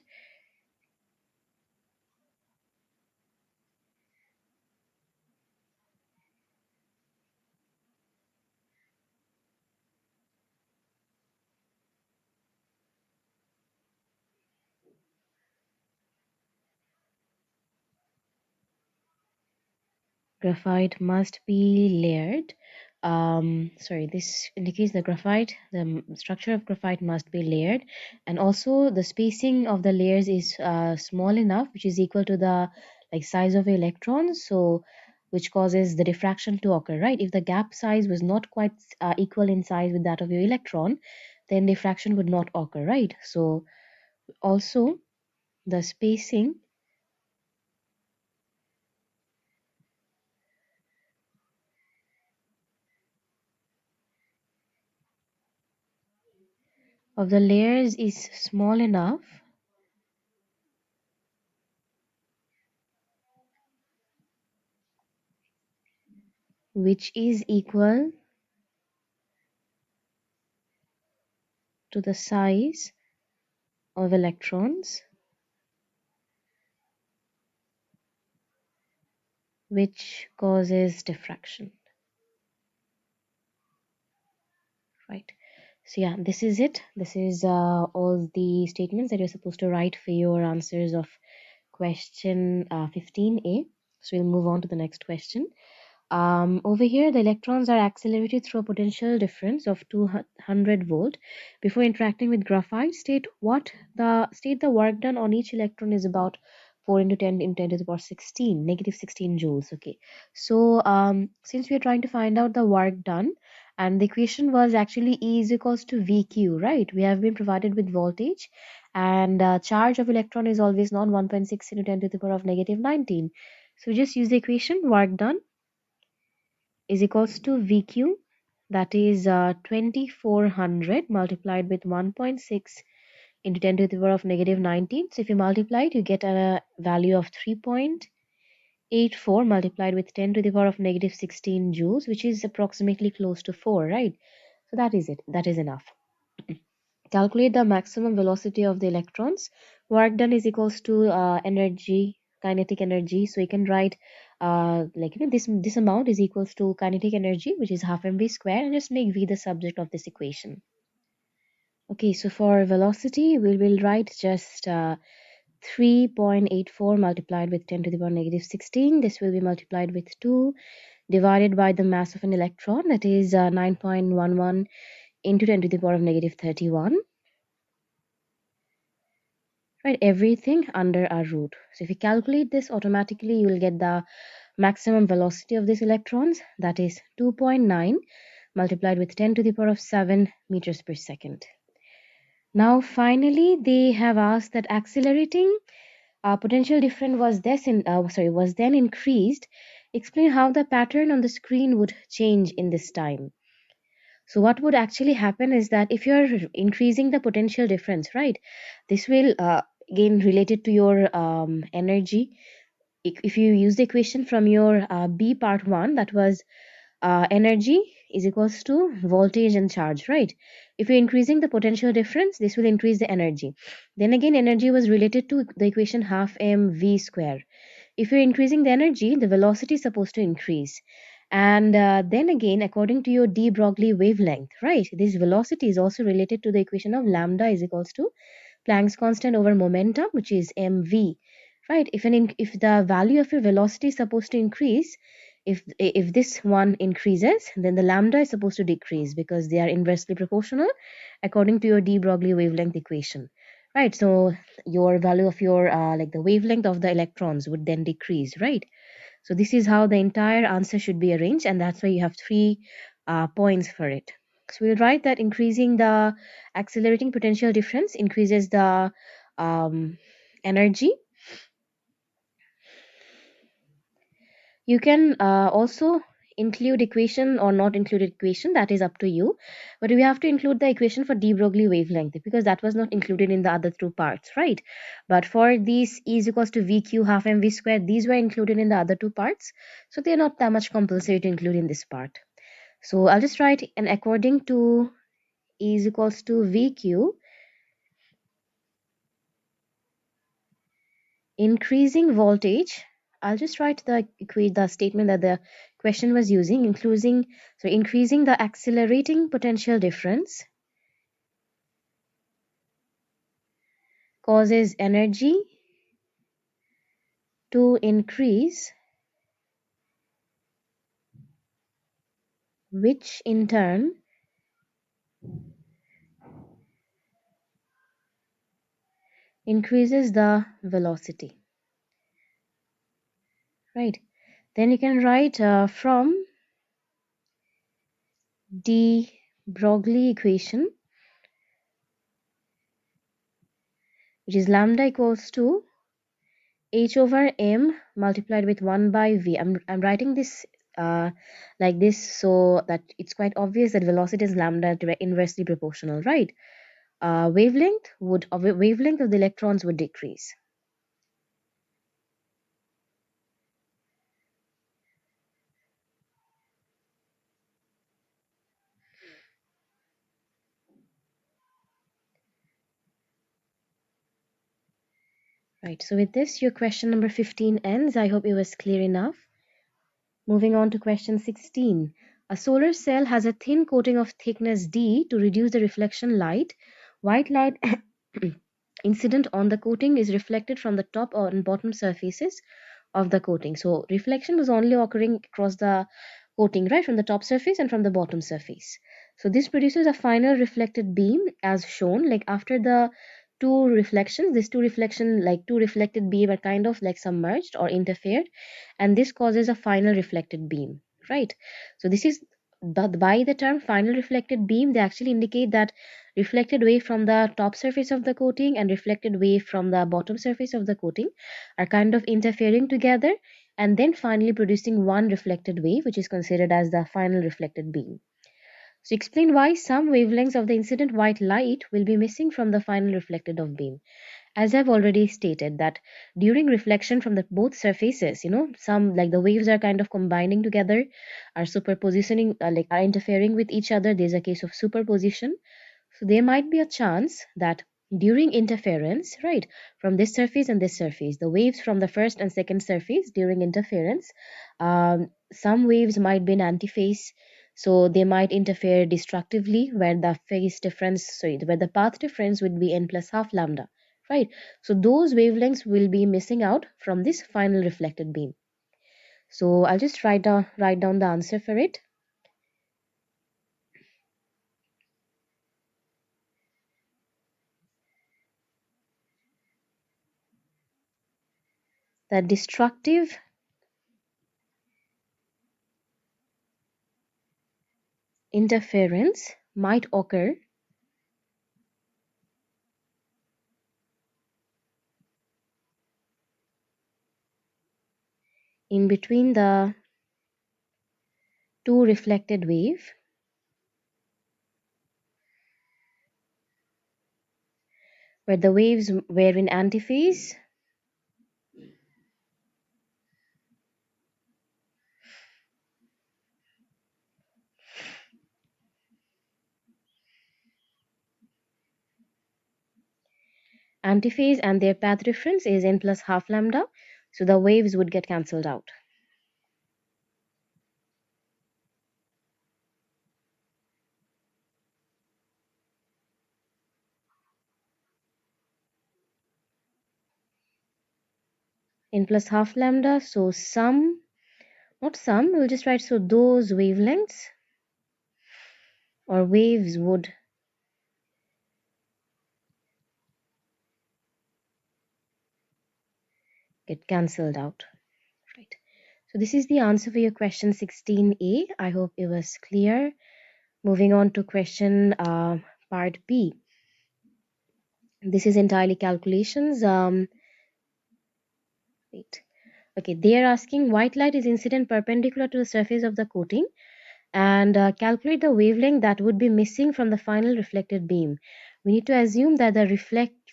Graphite must be layered. Sorry, this indicates the structure of graphite must be layered, and also the spacing of the layers is small enough, which is equal to the like size of the electrons, so which causes the diffraction to occur, right? If the gap size was not quite equal in size with that of your electron, then diffraction would not occur, right? So also the spacing of the layers is small enough which is equal to the size of electrons which causes diffraction, right? So yeah, this is it. This is all the statements that you're supposed to write for your answers of question 15A. So we'll move on to the next question. Over here, the electrons are accelerated through a potential difference of 200 volt. Before interacting with graphite, state the work done on each electron is about 4 into 10 into 10 to the power 16, negative 16 joules. Okay, so since we are trying to find out the work done, and the equation was actually E is equals to VQ, right? We have been provided with voltage, and charge of electron is always known 1.6 into 10 to the power of negative 19. So just use the equation work done is equals to VQ, that is 2400 multiplied with 1.6 into 10 to the power of negative 19. So if you multiply it, you get a value of 3.84 multiplied with 10 to the power of negative 16 joules, which is approximately close to 4, right? So that is it. That is enough. Calculate the maximum velocity of the electrons. Work done is equals to energy, kinetic energy. So you can write this amount is equals to kinetic energy, which is half mv square, and just make v the subject of this equation. Okay, so for velocity, we will write just 3.84 multiplied with 10 to the power negative 16. This will be multiplied with 2 divided by the mass of an electron, that is 9.11 into 10 to the power of negative 31. Right, everything under a root. So if you calculate this automatically, you will get the maximum velocity of these electrons, that is 2.9 multiplied with 10 to the power of 7 meters per second. Now finally they have asked that accelerating potential difference was then increased. Explain how the pattern on the screen would change in this time. So what would actually happen is that if you're increasing the potential difference, right, this will again related to your energy. If you use the equation from your B part 1, that was energy is equals to voltage and charge, right? If you're increasing the potential difference, this will increase the energy. Then again, energy was related to the equation half mv square. If you're increasing the energy, the velocity is supposed to increase. And then again, according to your de Broglie wavelength, right, this velocity is also related to the equation of lambda is equals to Planck's constant over momentum, which is mv, right? If the value of your velocity is supposed to increase, if this one increases, then the lambda is supposed to decrease because they are inversely proportional according to your de Broglie wavelength equation, right? So your value of your like the wavelength of the electrons would then decrease, right? So this is how the entire answer should be arranged, and that's why you have 3 points for it. So we'll write that increasing the accelerating potential difference increases the energy. You can also include equation or not include equation, that is up to you, but we have to include the equation for de Broglie wavelength because that was not included in the other two parts, right? But for these E is equals to VQ half mv square, these were included in the other two parts, so they're not that much compulsory to include in this part. So I'll just write, and according to E is equals to VQ, increasing voltage, I'll just write the statement that the question was using, increasing the accelerating potential difference causes energy to increase, which in turn increases the velocity, right? Then you can write from de Broglie equation, which is lambda equals to h over m multiplied with 1 by v. I'm writing this like this so that it's quite obvious that velocity is lambda inversely proportional, right? wavelength of the electrons would decrease. Right. So with this, your question number 15 ends. I hope it was clear enough. Moving on to question 16. A solar cell has a thin coating of thickness d to reduce the reflection light. White light incident on the coating is reflected from the top and bottom surfaces of the coating. So reflection was only occurring across the coating, right, from the top surface and from the bottom surface. So this produces a final reflected beam as shown. Like after the two reflections, these two reflection, like two reflected beam are kind of like submerged or interfered, and this causes a final reflected beam, right? So this is by the term final reflected beam, they actually indicate that reflected wave from the top surface of the coating and reflected wave from the bottom surface of the coating are kind of interfering together and then finally producing one reflected wave, which is considered as the final reflected beam. So explain why some wavelengths of the incident white light will be missing from the final reflected of beam. As I've already stated that during reflection from the both surfaces, some like the waves are kind of combining together, are superpositioning, like are interfering with each other. There's a case of superposition. So there might be a chance that during interference, right, from this surface and this surface, the waves from the first and second surface during interference, some waves might be in antiphase, so they might interfere destructively where the phase difference, sorry, where the path difference would be n plus half lambda, right? So those wavelengths will be missing out from this final reflected beam. So I'll just write down the answer for it. The destructive interference might occur in between the two reflected wave where the waves were in antiphase and their path difference is n plus half lambda, so the waves would get cancelled out. N plus half lambda, so some, not some, we'll just write, so those wavelengths or waves would get cancelled out, right? So this is the answer for your question 16a. I hope it was clear. Moving on to question part B. This is entirely calculations. Wait. Okay, they are asking white light is incident perpendicular to the surface of the coating and calculate the wavelength that would be missing from the final reflected beam. We need to assume that the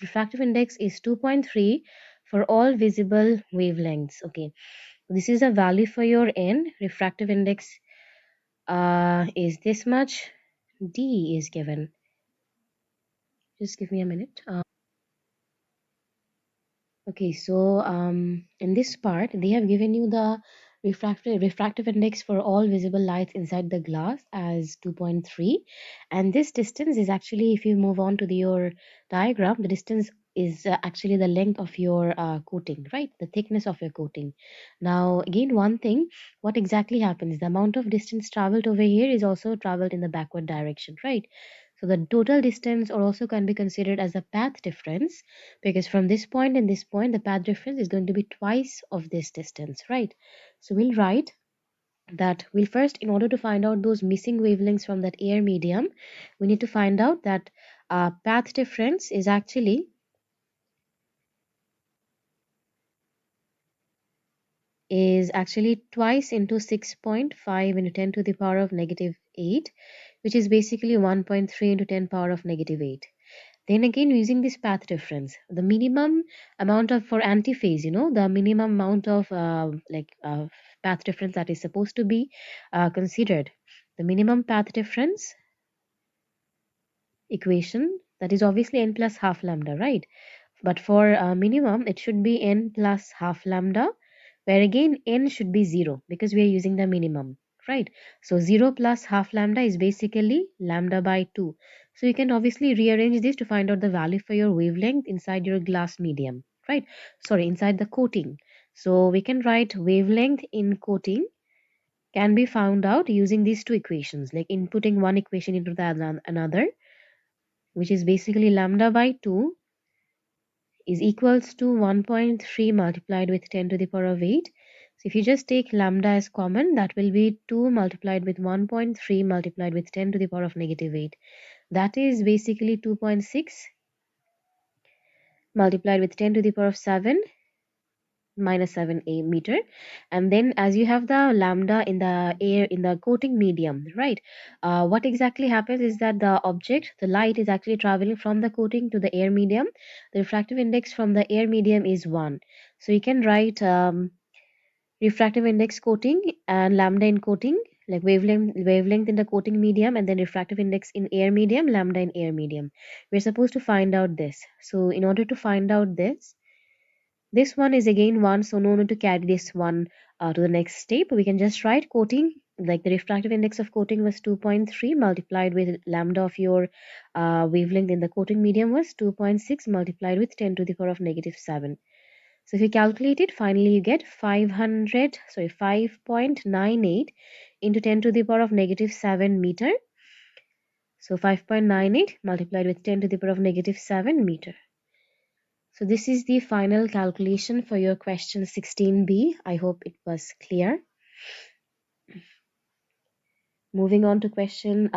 refractive index is 2.3 for all visible wavelengths. Okay, this is a value for your n. Refractive index is this much. D is given. Just give me a minute. Okay, so in this part, they have given you the refractive index for all visible lights inside the glass as 2.3, and this distance is actually, if you move on to your diagram, the distance is actually the length of your coating, right? The thickness of your coating. Now, again, one thing, what exactly happens? The amount of distance traveled over here is also traveled in the backward direction, right? So the total distance or also can be considered as a path difference, because from this point and this point the path difference is going to be twice of this distance, right? So we'll write that we'll first, in order to find out those missing wavelengths from that air medium, we need to find out that path difference is actually twice into 6.5 into 10 to the power of negative 8, which is basically 1.3 into 10 power of negative 8. Then again, using this path difference, the minimum amount of for antiphase, the minimum amount of path difference that is supposed to be considered. The minimum path difference equation, that is obviously n plus half lambda, right? But for minimum, it should be n plus half lambda, where again n should be 0 because we are using the minimum, right? So 0 plus half lambda is basically lambda by 2. So you can obviously rearrange this to find out the value for your wavelength inside your glass medium, right? Sorry, inside the coating. So we can write wavelength in coating can be found out using these two equations, like inputting one equation into the another, which is basically lambda by 2 is equals to 1.3 multiplied with 10 to the power of 8. So if you just take lambda as common, that will be 2 multiplied with 1.3 multiplied with 10 to the power of negative 8. That is basically 2.6 multiplied with 10 to the power of 7 minus 7 a meter. And then as you have the lambda in the air in the coating medium, right? What exactly happens is that the object, the light, is actually traveling from the coating to the air medium. The refractive index from the air medium is 1. So you can write refractive index coating and lambda in coating, like wavelength in the coating medium, and then refractive index in air medium, lambda in air medium. We're supposed to find out this. So in order to find out this one is again 1, so no need to carry this one to the next step. We can just write coating, like the refractive index of coating was 2.3 multiplied with lambda of your wavelength in the coating medium was 2.6 multiplied with 10 to the power of negative 7. So if you calculate it, finally you get 5.98 into 10 to the power of negative 7 meter. So 5.98 multiplied with 10 to the power of negative 7 meter. So this is the final calculation for your question 16b. I hope it was clear. Moving on to question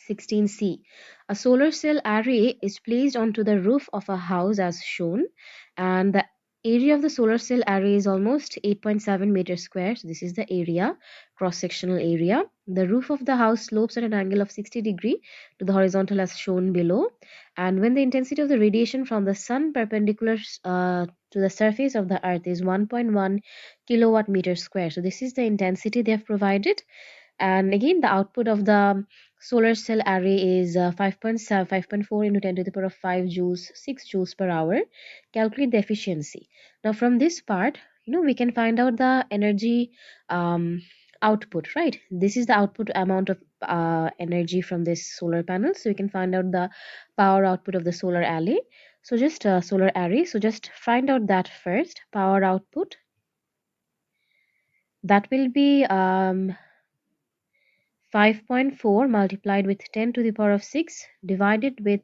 16c. A solar cell array is placed onto the roof of a house as shown, and the area of the solar cell array is almost 8.7 meters square. So this is the area, cross-sectional area. The roof of the house slopes at an angle of 60 degree to the horizontal as shown below. And when the intensity of the radiation from the sun perpendicular to the surface of the earth is 1.1 kilowatt meter square. So this is the intensity they have provided. And again, the output of the solar cell array is 5.4 into 10 to the power of 5 joules, 6 joules per hour. Calculate the efficiency. Now from this part, we can find out the energy output, right? This is the output amount of energy from this solar panel. So you can find out the power output of the solar array. So just solar array. So just find out that first. Power output. That will be 5.4 multiplied with 10 to the power of 6 divided with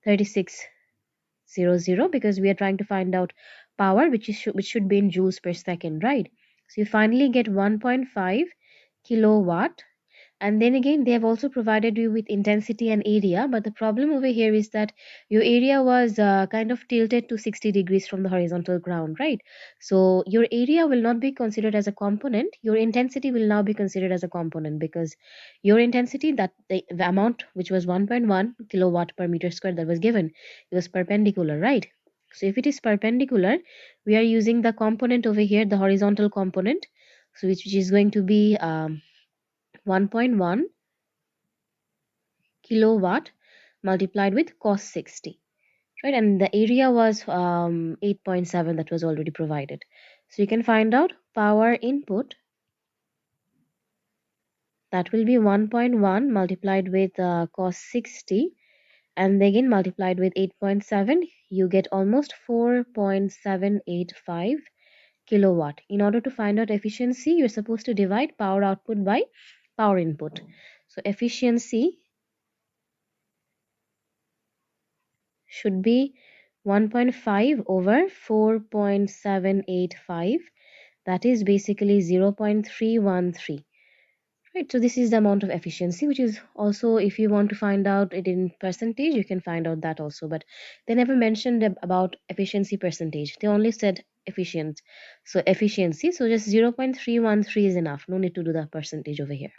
3600, because we are trying to find out power, which should be in joules per second, right? So you finally get 1.5 kilowatt. And then again, they have also provided you with intensity and area, but the problem over here is that your area was kind of tilted to 60 degrees from the horizontal ground, right? So your area will not be considered as a component. Your intensity will now be considered as a component, because your intensity, that the amount which was 1.1 kilowatt per meter square that was given, it was perpendicular, right? So if it is perpendicular, we are using the component over here, the horizontal component, so which is going to be 1.1 kilowatt multiplied with cos 60, right? And the area was 8.7 that was already provided. So you can find out power input, that will be 1.1 multiplied with cos 60, and again multiplied with 8.7, you get almost 4.785 kilowatt. In order to find out efficiency, you're supposed to divide power output by power input. So efficiency should be 1.5 over 4.785. That is basically 0.313. Right, so this is the amount of efficiency, which is also, if you want to find out it in percentage, you can find out that also. But they never mentioned about efficiency percentage. They only said efficient. So efficiency, so just 0.313 is enough. No need to do the percentage over here.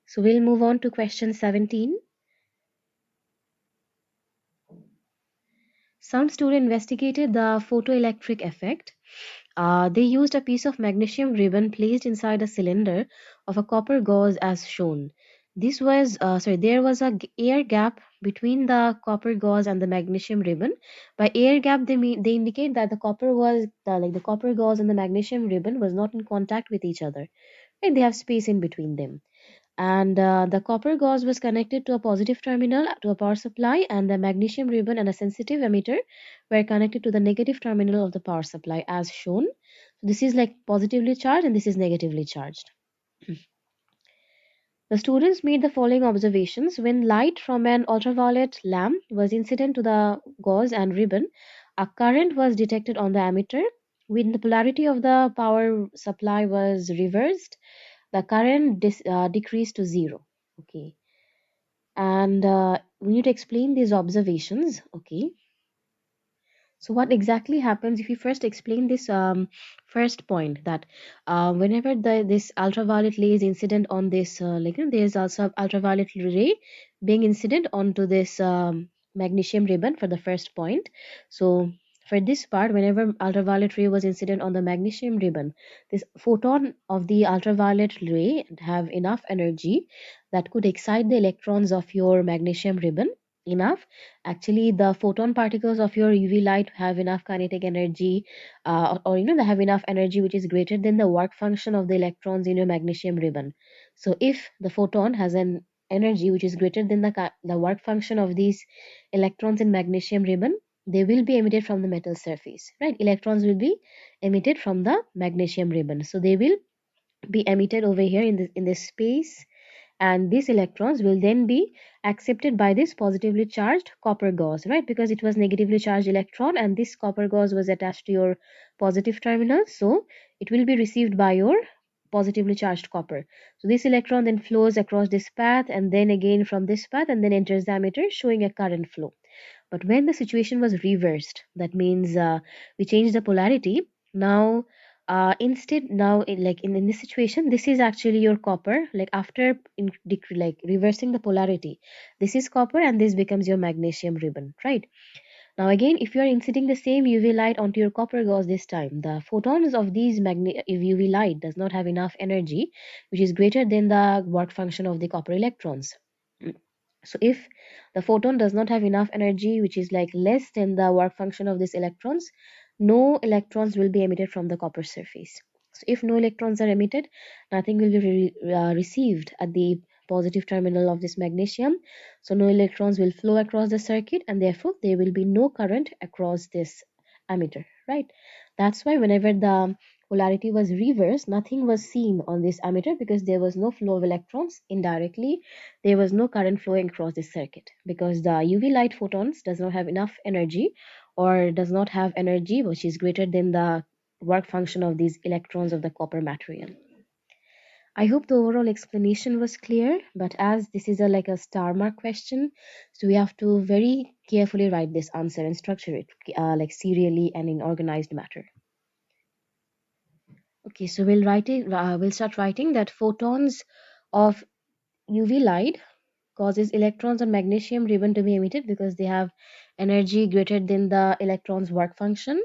So we'll move on to question 17. Some students investigated the photoelectric effect. They used a piece of magnesium ribbon placed inside a cylinder of a copper gauze as shown. There was a air gap between the copper gauze and the magnesium ribbon. By air gap, they indicate that the copper gauze and the magnesium ribbon was not in contact with each other. Right? They have space in between them, and the copper gauze was connected to a positive terminal to a power supply, and the magnesium ribbon and a sensitive emitter were connected to the negative terminal of the power supply as shown. This is like positively charged and this is negatively charged. The students made the following observations. When light from an ultraviolet lamp was incident to the gauze and ribbon, a current was detected on the emitter. When the polarity of the power supply was reversed, the current decreased to zero. Okay, and we need to explain these observations. Okay, so what exactly happens if you first explain this first point, that whenever this ultraviolet ray is incident on this there's also ultraviolet ray being incident onto this magnesium ribbon for the first point. So for this part, whenever ultraviolet ray was incident on the magnesium ribbon, this photon of the ultraviolet ray have enough energy that could excite the electrons of your magnesium ribbon enough. Actually, the photon particles of your UV light have enough kinetic energy, or they have enough energy which is greater than the work function of the electrons in your magnesium ribbon. So if the photon has an energy which is greater than the work function of these electrons in magnesium ribbon, they will be emitted from the metal surface, right? Electrons will be emitted from the magnesium ribbon, so they will be emitted over here in this space, and these electrons will then be accepted by this positively charged copper gauze, right? Because it was negatively charged electron and this copper gauze was attached to your positive terminal, so it will be received by your positively charged copper. So this electron then flows across this path and then again from this path and then enters the emitter, showing a current flow. But when the situation was reversed, that means we changed the polarity. Now instead now in this situation, this is actually your copper. Like after reversing the polarity, this is copper and this becomes your magnesium ribbon, right? Now again, if you are inciding the same UV light onto your copper gauze, this time the photons of these UV light does not have enough energy which is greater than the work function of the copper electrons. So if the photon does not have enough energy which is like less than the work function of these electrons, no electrons will be emitted from the copper surface. So if no electrons are emitted, nothing will be received at the positive terminal of this magnesium. So no electrons will flow across the circuit and therefore there will be no current across this emitter, right? That's why whenever the polarity was reversed, nothing was seen on this emitter because there was no flow of electrons indirectly. There was no current flowing across this circuit because the UV light photons does not have enough energy or does not have energy which is greater than the work function of these electrons of the copper material. I hope the overall explanation was clear, but as this is a star mark question, so we have to very carefully write this answer and structure it serially and in organized matter. Okay, so we'll start writing that photons of UV light causes electrons on magnesium ribbon to be emitted because they have energy greater than the electron's work function.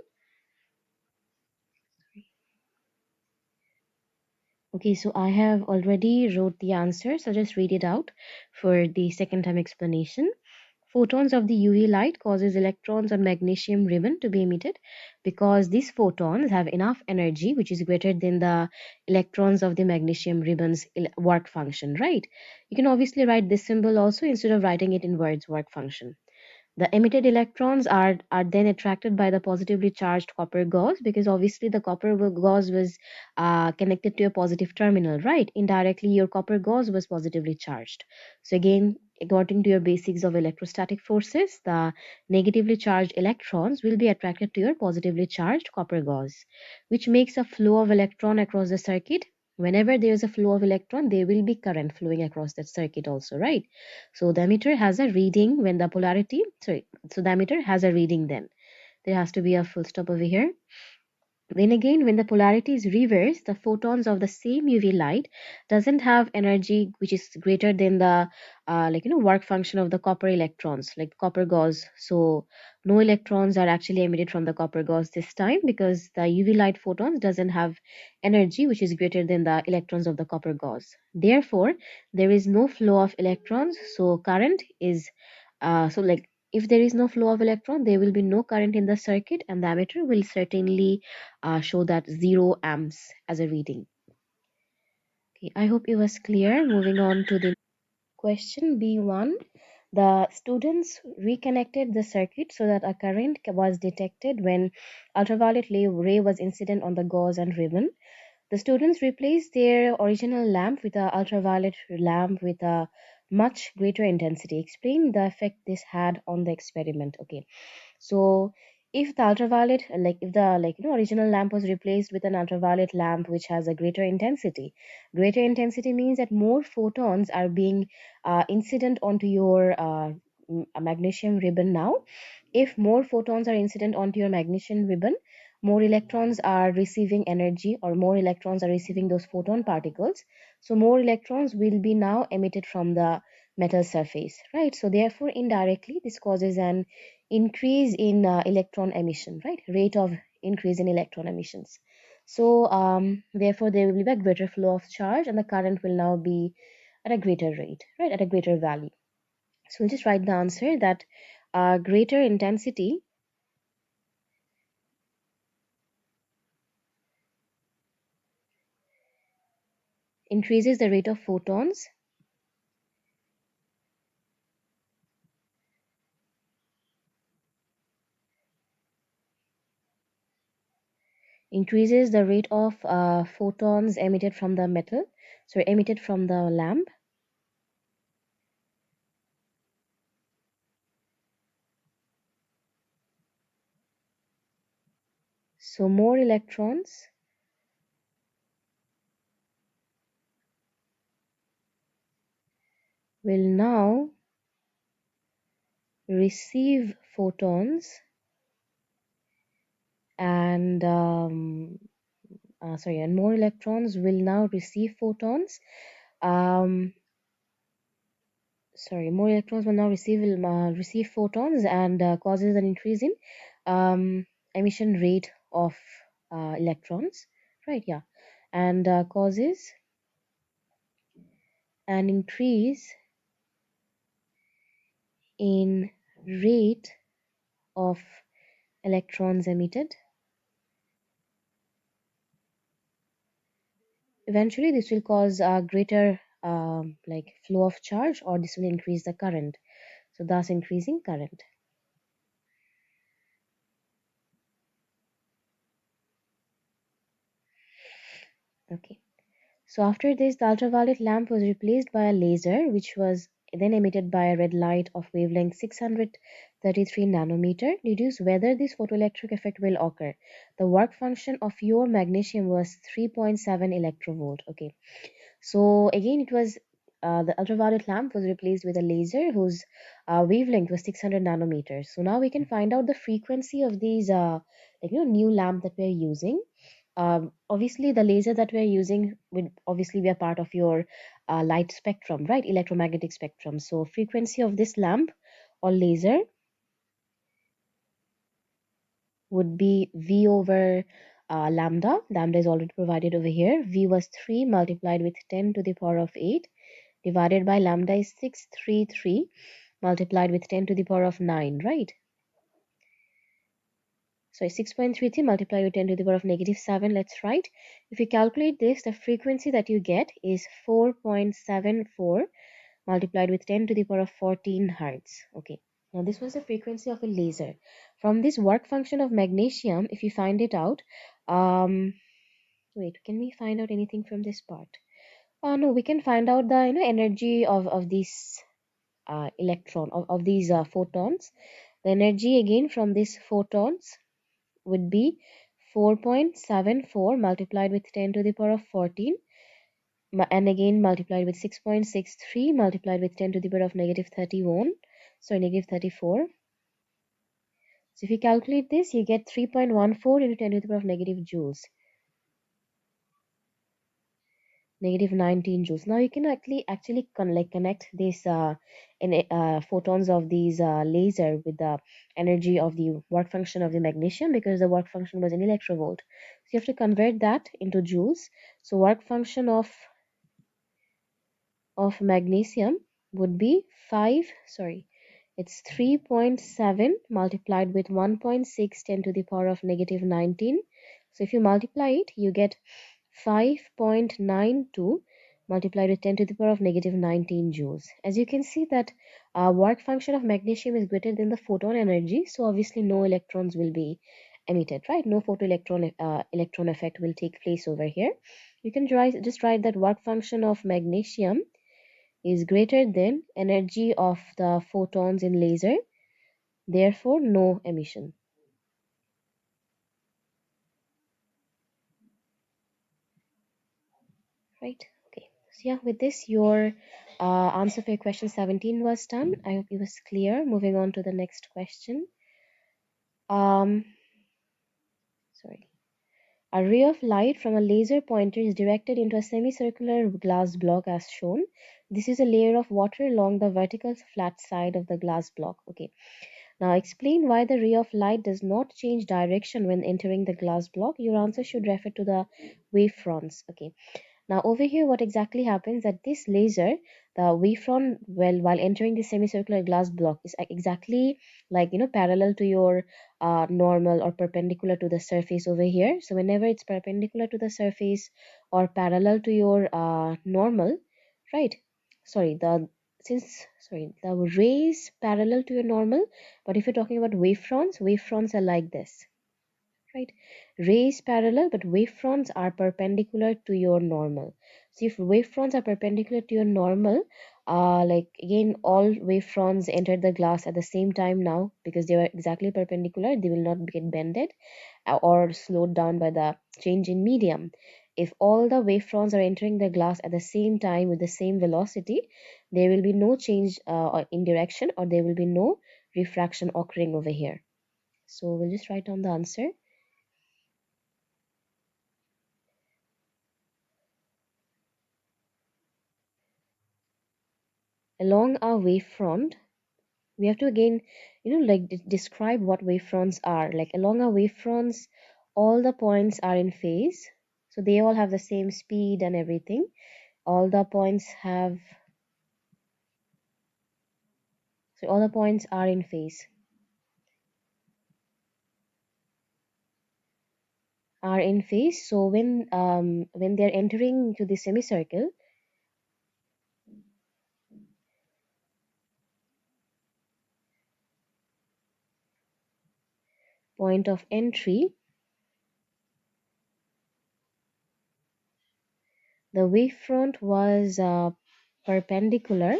Okay, so I have already wrote the answer, so just read it out for the second time explanation. Photons of the UV light causes electrons on magnesium ribbon to be emitted because these photons have enough energy which is greater than the electrons of the magnesium ribbon's work function, right? You can obviously write this symbol also instead of writing it in words work function. The emitted electrons are then attracted by the positively charged copper gauze because obviously the copper gauze was connected to a positive terminal, right? Indirectly, your copper gauze was positively charged. So again, according to your basics of electrostatic forces, the negatively charged electrons will be attracted to your positively charged copper gauze, which makes a flow of electron across the circuit. Whenever there is a flow of electron, there will be current flowing across that circuit also, right? So the emitter has a reading when the polarity, so the emitter has a reading then. There has to be a full stop over here. Then again, when the polarity is reversed, the photons of the same UV light doesn't have energy which is greater than the work function of the copper electrons, like copper gauze. So no electrons are actually emitted from the copper gauze this time because the UV light photons doesn't have energy which is greater than the electrons of the copper gauze. Therefore, there is no flow of electrons. So current is if there is no flow of electron, there will be no current in the circuit, and the ammeter will certainly show that 0 amps as a reading. Okay, I hope it was clear. Moving on to the question B1. The students reconnected the circuit so that a current was detected when ultraviolet ray was incident on the gauze and ribbon. The students replaced their original lamp with a ultraviolet lamp with a much greater intensity. Explain the effect this had on the experiment. Okay, so if the ultraviolet, if the original lamp was replaced with an ultraviolet lamp which has a greater intensity means that more photons are being incident onto your magnesium ribbon now. If more photons are incident onto your magnesium ribbon, more electrons are receiving energy, or more electrons are receiving those photon particles. So more electrons will be now emitted from the metal surface, right? So therefore, indirectly, this causes an increase in electron emission, right? Rate of increase in electron emissions. So therefore, there will be a greater flow of charge, and the current will now be at a greater rate, right? At a greater value. So we'll just write the answer that greater intensity increases the rate of photons, increases the rate of photons emitted from the metal, sorry, emitted from the lamp. So more electrons will now receive photons and and more electrons will now receive photons. Um, More electrons will now receive photons and causes an increase in um, emission rate of electrons, right? Yeah, and causes an increase in rate of electrons emitted. Eventually, this will cause a greater flow of charge, or this will increase the current. So, thus increasing current. Okay. So after this, the ultraviolet lamp was replaced by a laser, which was then emitted by a red light of wavelength 633 nanometer. Deduce whether this photoelectric effect will occur. The work function of your magnesium was 3.7 electrovolt. Okay. So again, it was the ultraviolet lamp was replaced with a laser whose wavelength was 600 nanometers. So now we can find out the frequency of these, new lamp that we're using. Obviously, the laser that we're using would obviously be a part of your light spectrum, right? Electromagnetic spectrum. So frequency of this lamp or laser would be V over lambda. Lambda is already provided over here. V was 3 multiplied with 10 to the power of 8 divided by lambda is 633 multiplied with 10 to the power of 9, right? So 6.33 multiplied with 10 to the power of negative 7, let's write. If you calculate this, the frequency that you get is 4.74 multiplied with 10 to the power of 14 hertz. Okay, now this was the frequency of a laser. From this work function of magnesium, if you find it out, wait, can we find out anything from this part? No, we can find out the energy of these of these photons. The energy again from these photons would be 4.74 multiplied with 10 to the power of 14 and again multiplied with 6.63 multiplied with 10 to the power of negative 31, so negative 34. So if you calculate this, you get 3.14 into 10 to the power of negative joules. Negative 19 joules. Now you can actually connect this photons of these laser with the energy of the work function of the magnesium, because the work function was in electrovolt. So you have to convert that into joules. So work function of magnesium would be 5, sorry, it's 3.7 multiplied with 1.6 10 to the power of negative 19. So if you multiply it, you get 5.92 multiplied with 10 to the power of negative 19 joules. As you can see that work function of magnesium is greater than the photon energy, so obviously no electrons will be emitted, right? No photoelectron electron effect will take place over here. You can just write that work function of magnesium is greater than energy of the photons in laser, therefore no emission. Right? Okay. So yeah, with this, your answer for your question 17 was done. I hope it was clear. Moving on to the next question. Um, sorry. A ray of light from a laser pointer is directed into a semicircular glass block as shown. This is a layer of water along the vertical flat side of the glass block. Okay. Now explain why the ray of light does not change direction when entering the glass block. Your answer should refer to the wavefronts. Okay. Now over here, what exactly happens that this laser, the wavefront, well, while entering the semicircular glass block, is exactly like parallel to your normal or perpendicular to the surface over here. So whenever it's perpendicular to the surface or parallel to your normal, right? Sorry, the rays parallel to your normal. But if you're talking about wavefronts are like this, right? Rays parallel, but wavefronts are perpendicular to your normal. So if wavefronts are perpendicular to your normal, like again, all wavefronts enter the glass at the same time now, because they are exactly perpendicular, they will not get bended or slowed down by the change in medium. If all the wavefronts are entering the glass at the same time with the same velocity, there will be no change in direction, or there will be no refraction occurring over here. So we'll just write down the answer. Along our wavefront, we have to again like describe what wavefronts are. Like along our wavefronts, all the points are in phase, so they all have the same speed and everything. All the points have So all the points are in phase, so when they're entering to the semicircle, point of entry, the wavefront was perpendicular.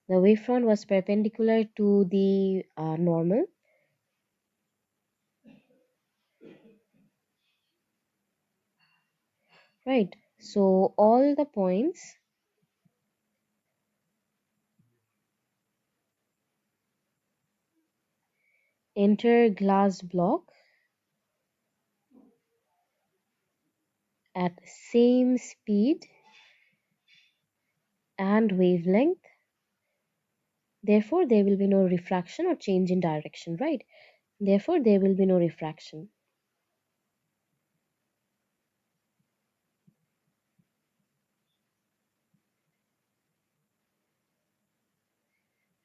The wavefront was perpendicular to the normal, right? So all the points enter glass block at same speed and wavelength. Therefore, there will be no refraction or change in direction, right? Therefore, there will be no refraction.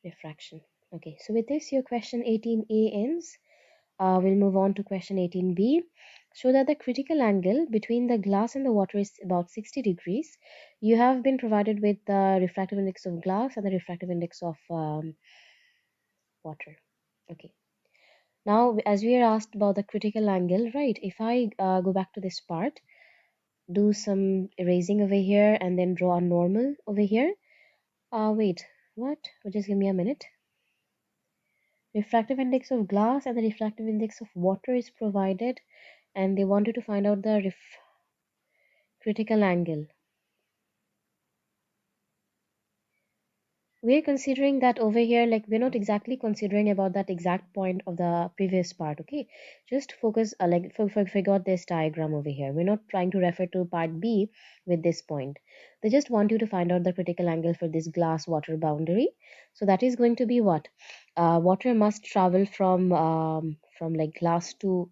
Refraction. Okay, so with this, your question 18A ends. We'll move on to question 18B. Show that the critical angle between the glass and the water is about 60 degrees. You have been provided with the refractive index of glass and the refractive index of water. Okay. Now, as we are asked about the critical angle, right? If I go back to this part, do some erasing over here, and then draw a normal over here. Wait, what? Just give me a minute. Refractive index of glass and the refractive index of water is provided, and they wanted to find out the critical angle. We're considering that over here, like we're not exactly considering about that exact point of the previous part, okay? Just focus, like forgot this diagram over here. We're not trying to refer to part B with this point. They just want you to find out the critical angle for this glass water boundary. So that is going to be what? Water must travel from like glass to,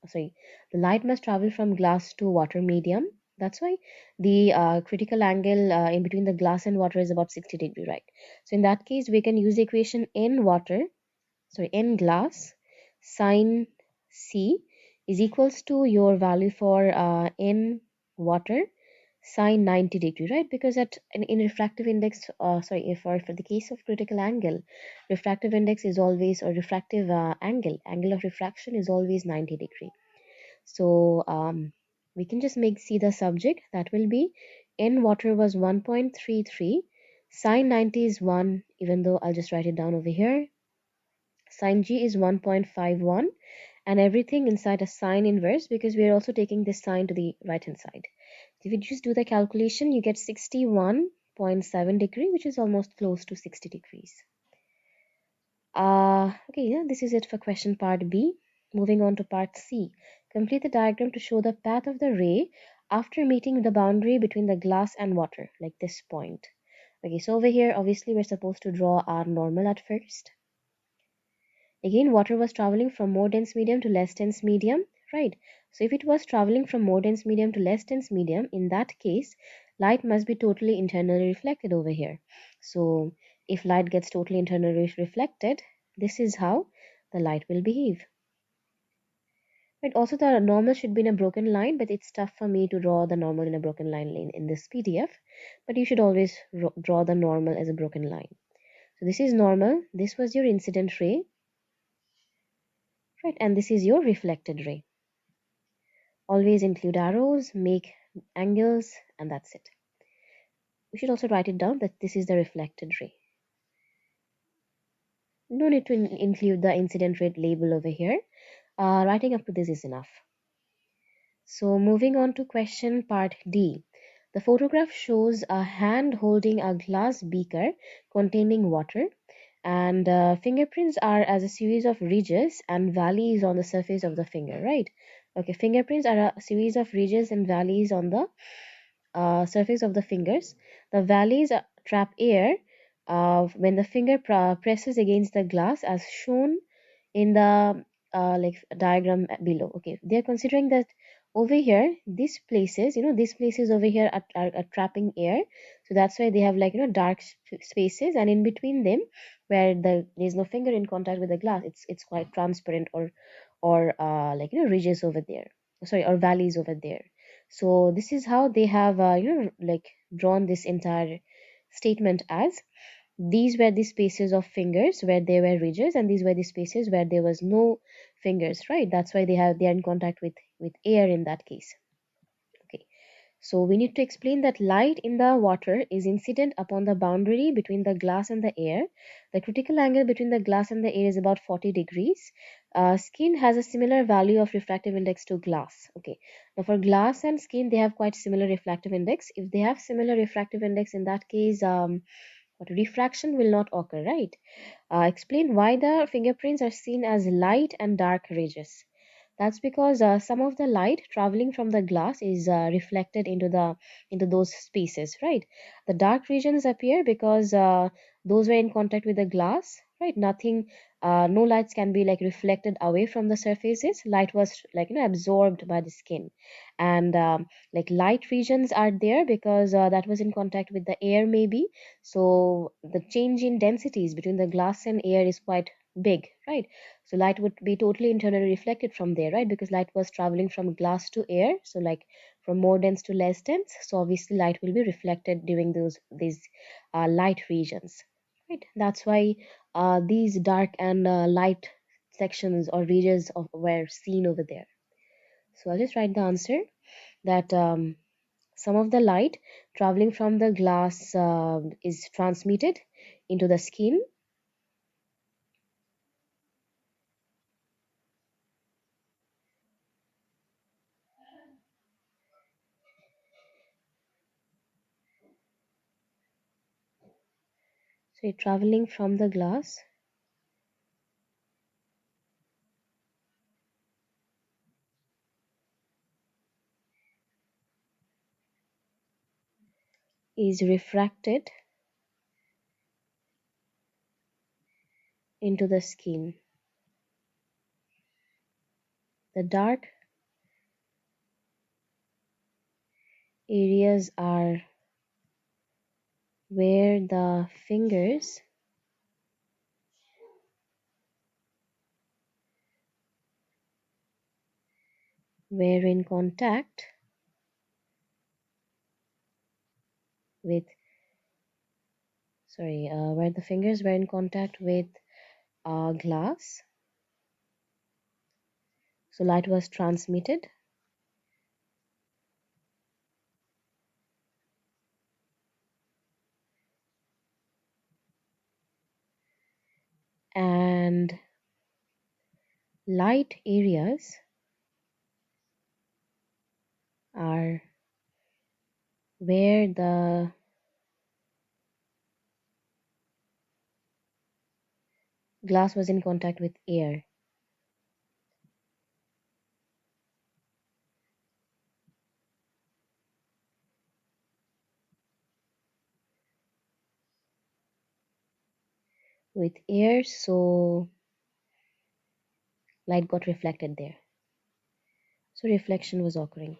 sorry, the light must travel from glass to water medium. That's why the critical angle in between the glass and water is about 60-degree, right? So in that case, we can use the equation in water, sorry, in glass, sine C is equals to your value for in water, sine 90-degree, right? Because in refractive index, sorry, if for the case of critical angle, refractive index is always, or refractive angle of refraction is always 90-degree. So we can just make see the subject, that will be in water was 1.33, sine 90 is 1, even though I'll just write it down over here. Sine g is 1.51, and everything inside a sine inverse, because we are also taking this sine to the right hand side. If you just do the calculation, you get 61.7 degree, which is almost close to 60 degrees. Okay, yeah, this is it for question part B. Moving on to part C. Complete the diagram to show the path of the ray after meeting the boundary between the glass and water, like this point. Okay, so over here, obviously, we're supposed to draw our normal at first. Again, water was traveling from more dense medium to less dense medium, right? So if it was traveling from more dense medium to less dense medium, in that case, light must be totally internally reflected over here. So if light gets totally internally reflected, this is how the light will behave. Right, also the normal should be in a broken line, but it's tough for me to draw the normal in a broken line in this PDF. But you should always draw the normal as a broken line. So this is normal. This was your incident ray, right? And this is your reflected ray. Always include arrows, make angles, and that's it. We should also write it down that this is the reflected ray. No need to include the incident ray label over here. Writing up to this is enough. So moving on to question part D. The photograph shows a hand holding a glass beaker containing water, and fingerprints are as a series of ridges and valleys on the surface of the finger, right? Okay, fingerprints are a series of ridges and valleys on the surface of the fingers. The valleys trap air when the finger presses against the glass, as shown in the like diagram below. Okay, they are considering that over here, these places, these places over here are trapping air, so that's why they have like dark spaces, and in between them, where there's no finger in contact with the glass, it's quite transparent, or like ridges over there, sorry, or valleys over there. So this is how they have like drawn this entire statement as these were the spaces of fingers where there were ridges, and these were the spaces where there was no fingers, right? That's why they are in contact with air in that case. Okay, so we need to explain that light in the water is incident upon the boundary between the glass and the air. The critical angle between the glass and the air is about 40 degrees. Skin has a similar value of refractive index to glass. Okay, now for glass and skin, they have quite similar refractive index. If they have similar refractive index, in that case, what refraction will not occur, right? Explain why the fingerprints are seen as light and dark ridges. That's because some of the light traveling from the glass is reflected into those spaces, right? The dark regions appear because those were in contact with the glass, right? Nothing, no lights can be like reflected away from the surfaces. Light was like absorbed by the skin, and like light regions are there because that was in contact with the air, maybe. So the change in densities between the glass and air is quite big, right? So light would be totally internally reflected from there, right? Because light was traveling from glass to air, so like from more dense to less dense. So obviously light will be reflected during these light regions, right? That's why these dark and light sections or regions were seen over there. So I'll just write the answer that some of the light traveling from the glass is transmitted into the skin. So traveling from the glass is refracted into the skin. The dark areas are where the fingers were in contact with where the fingers were in contact with glass, so light was transmitted, and light areas are where the glass was in contact with air. With air, so light got reflected there. So reflection was occurring.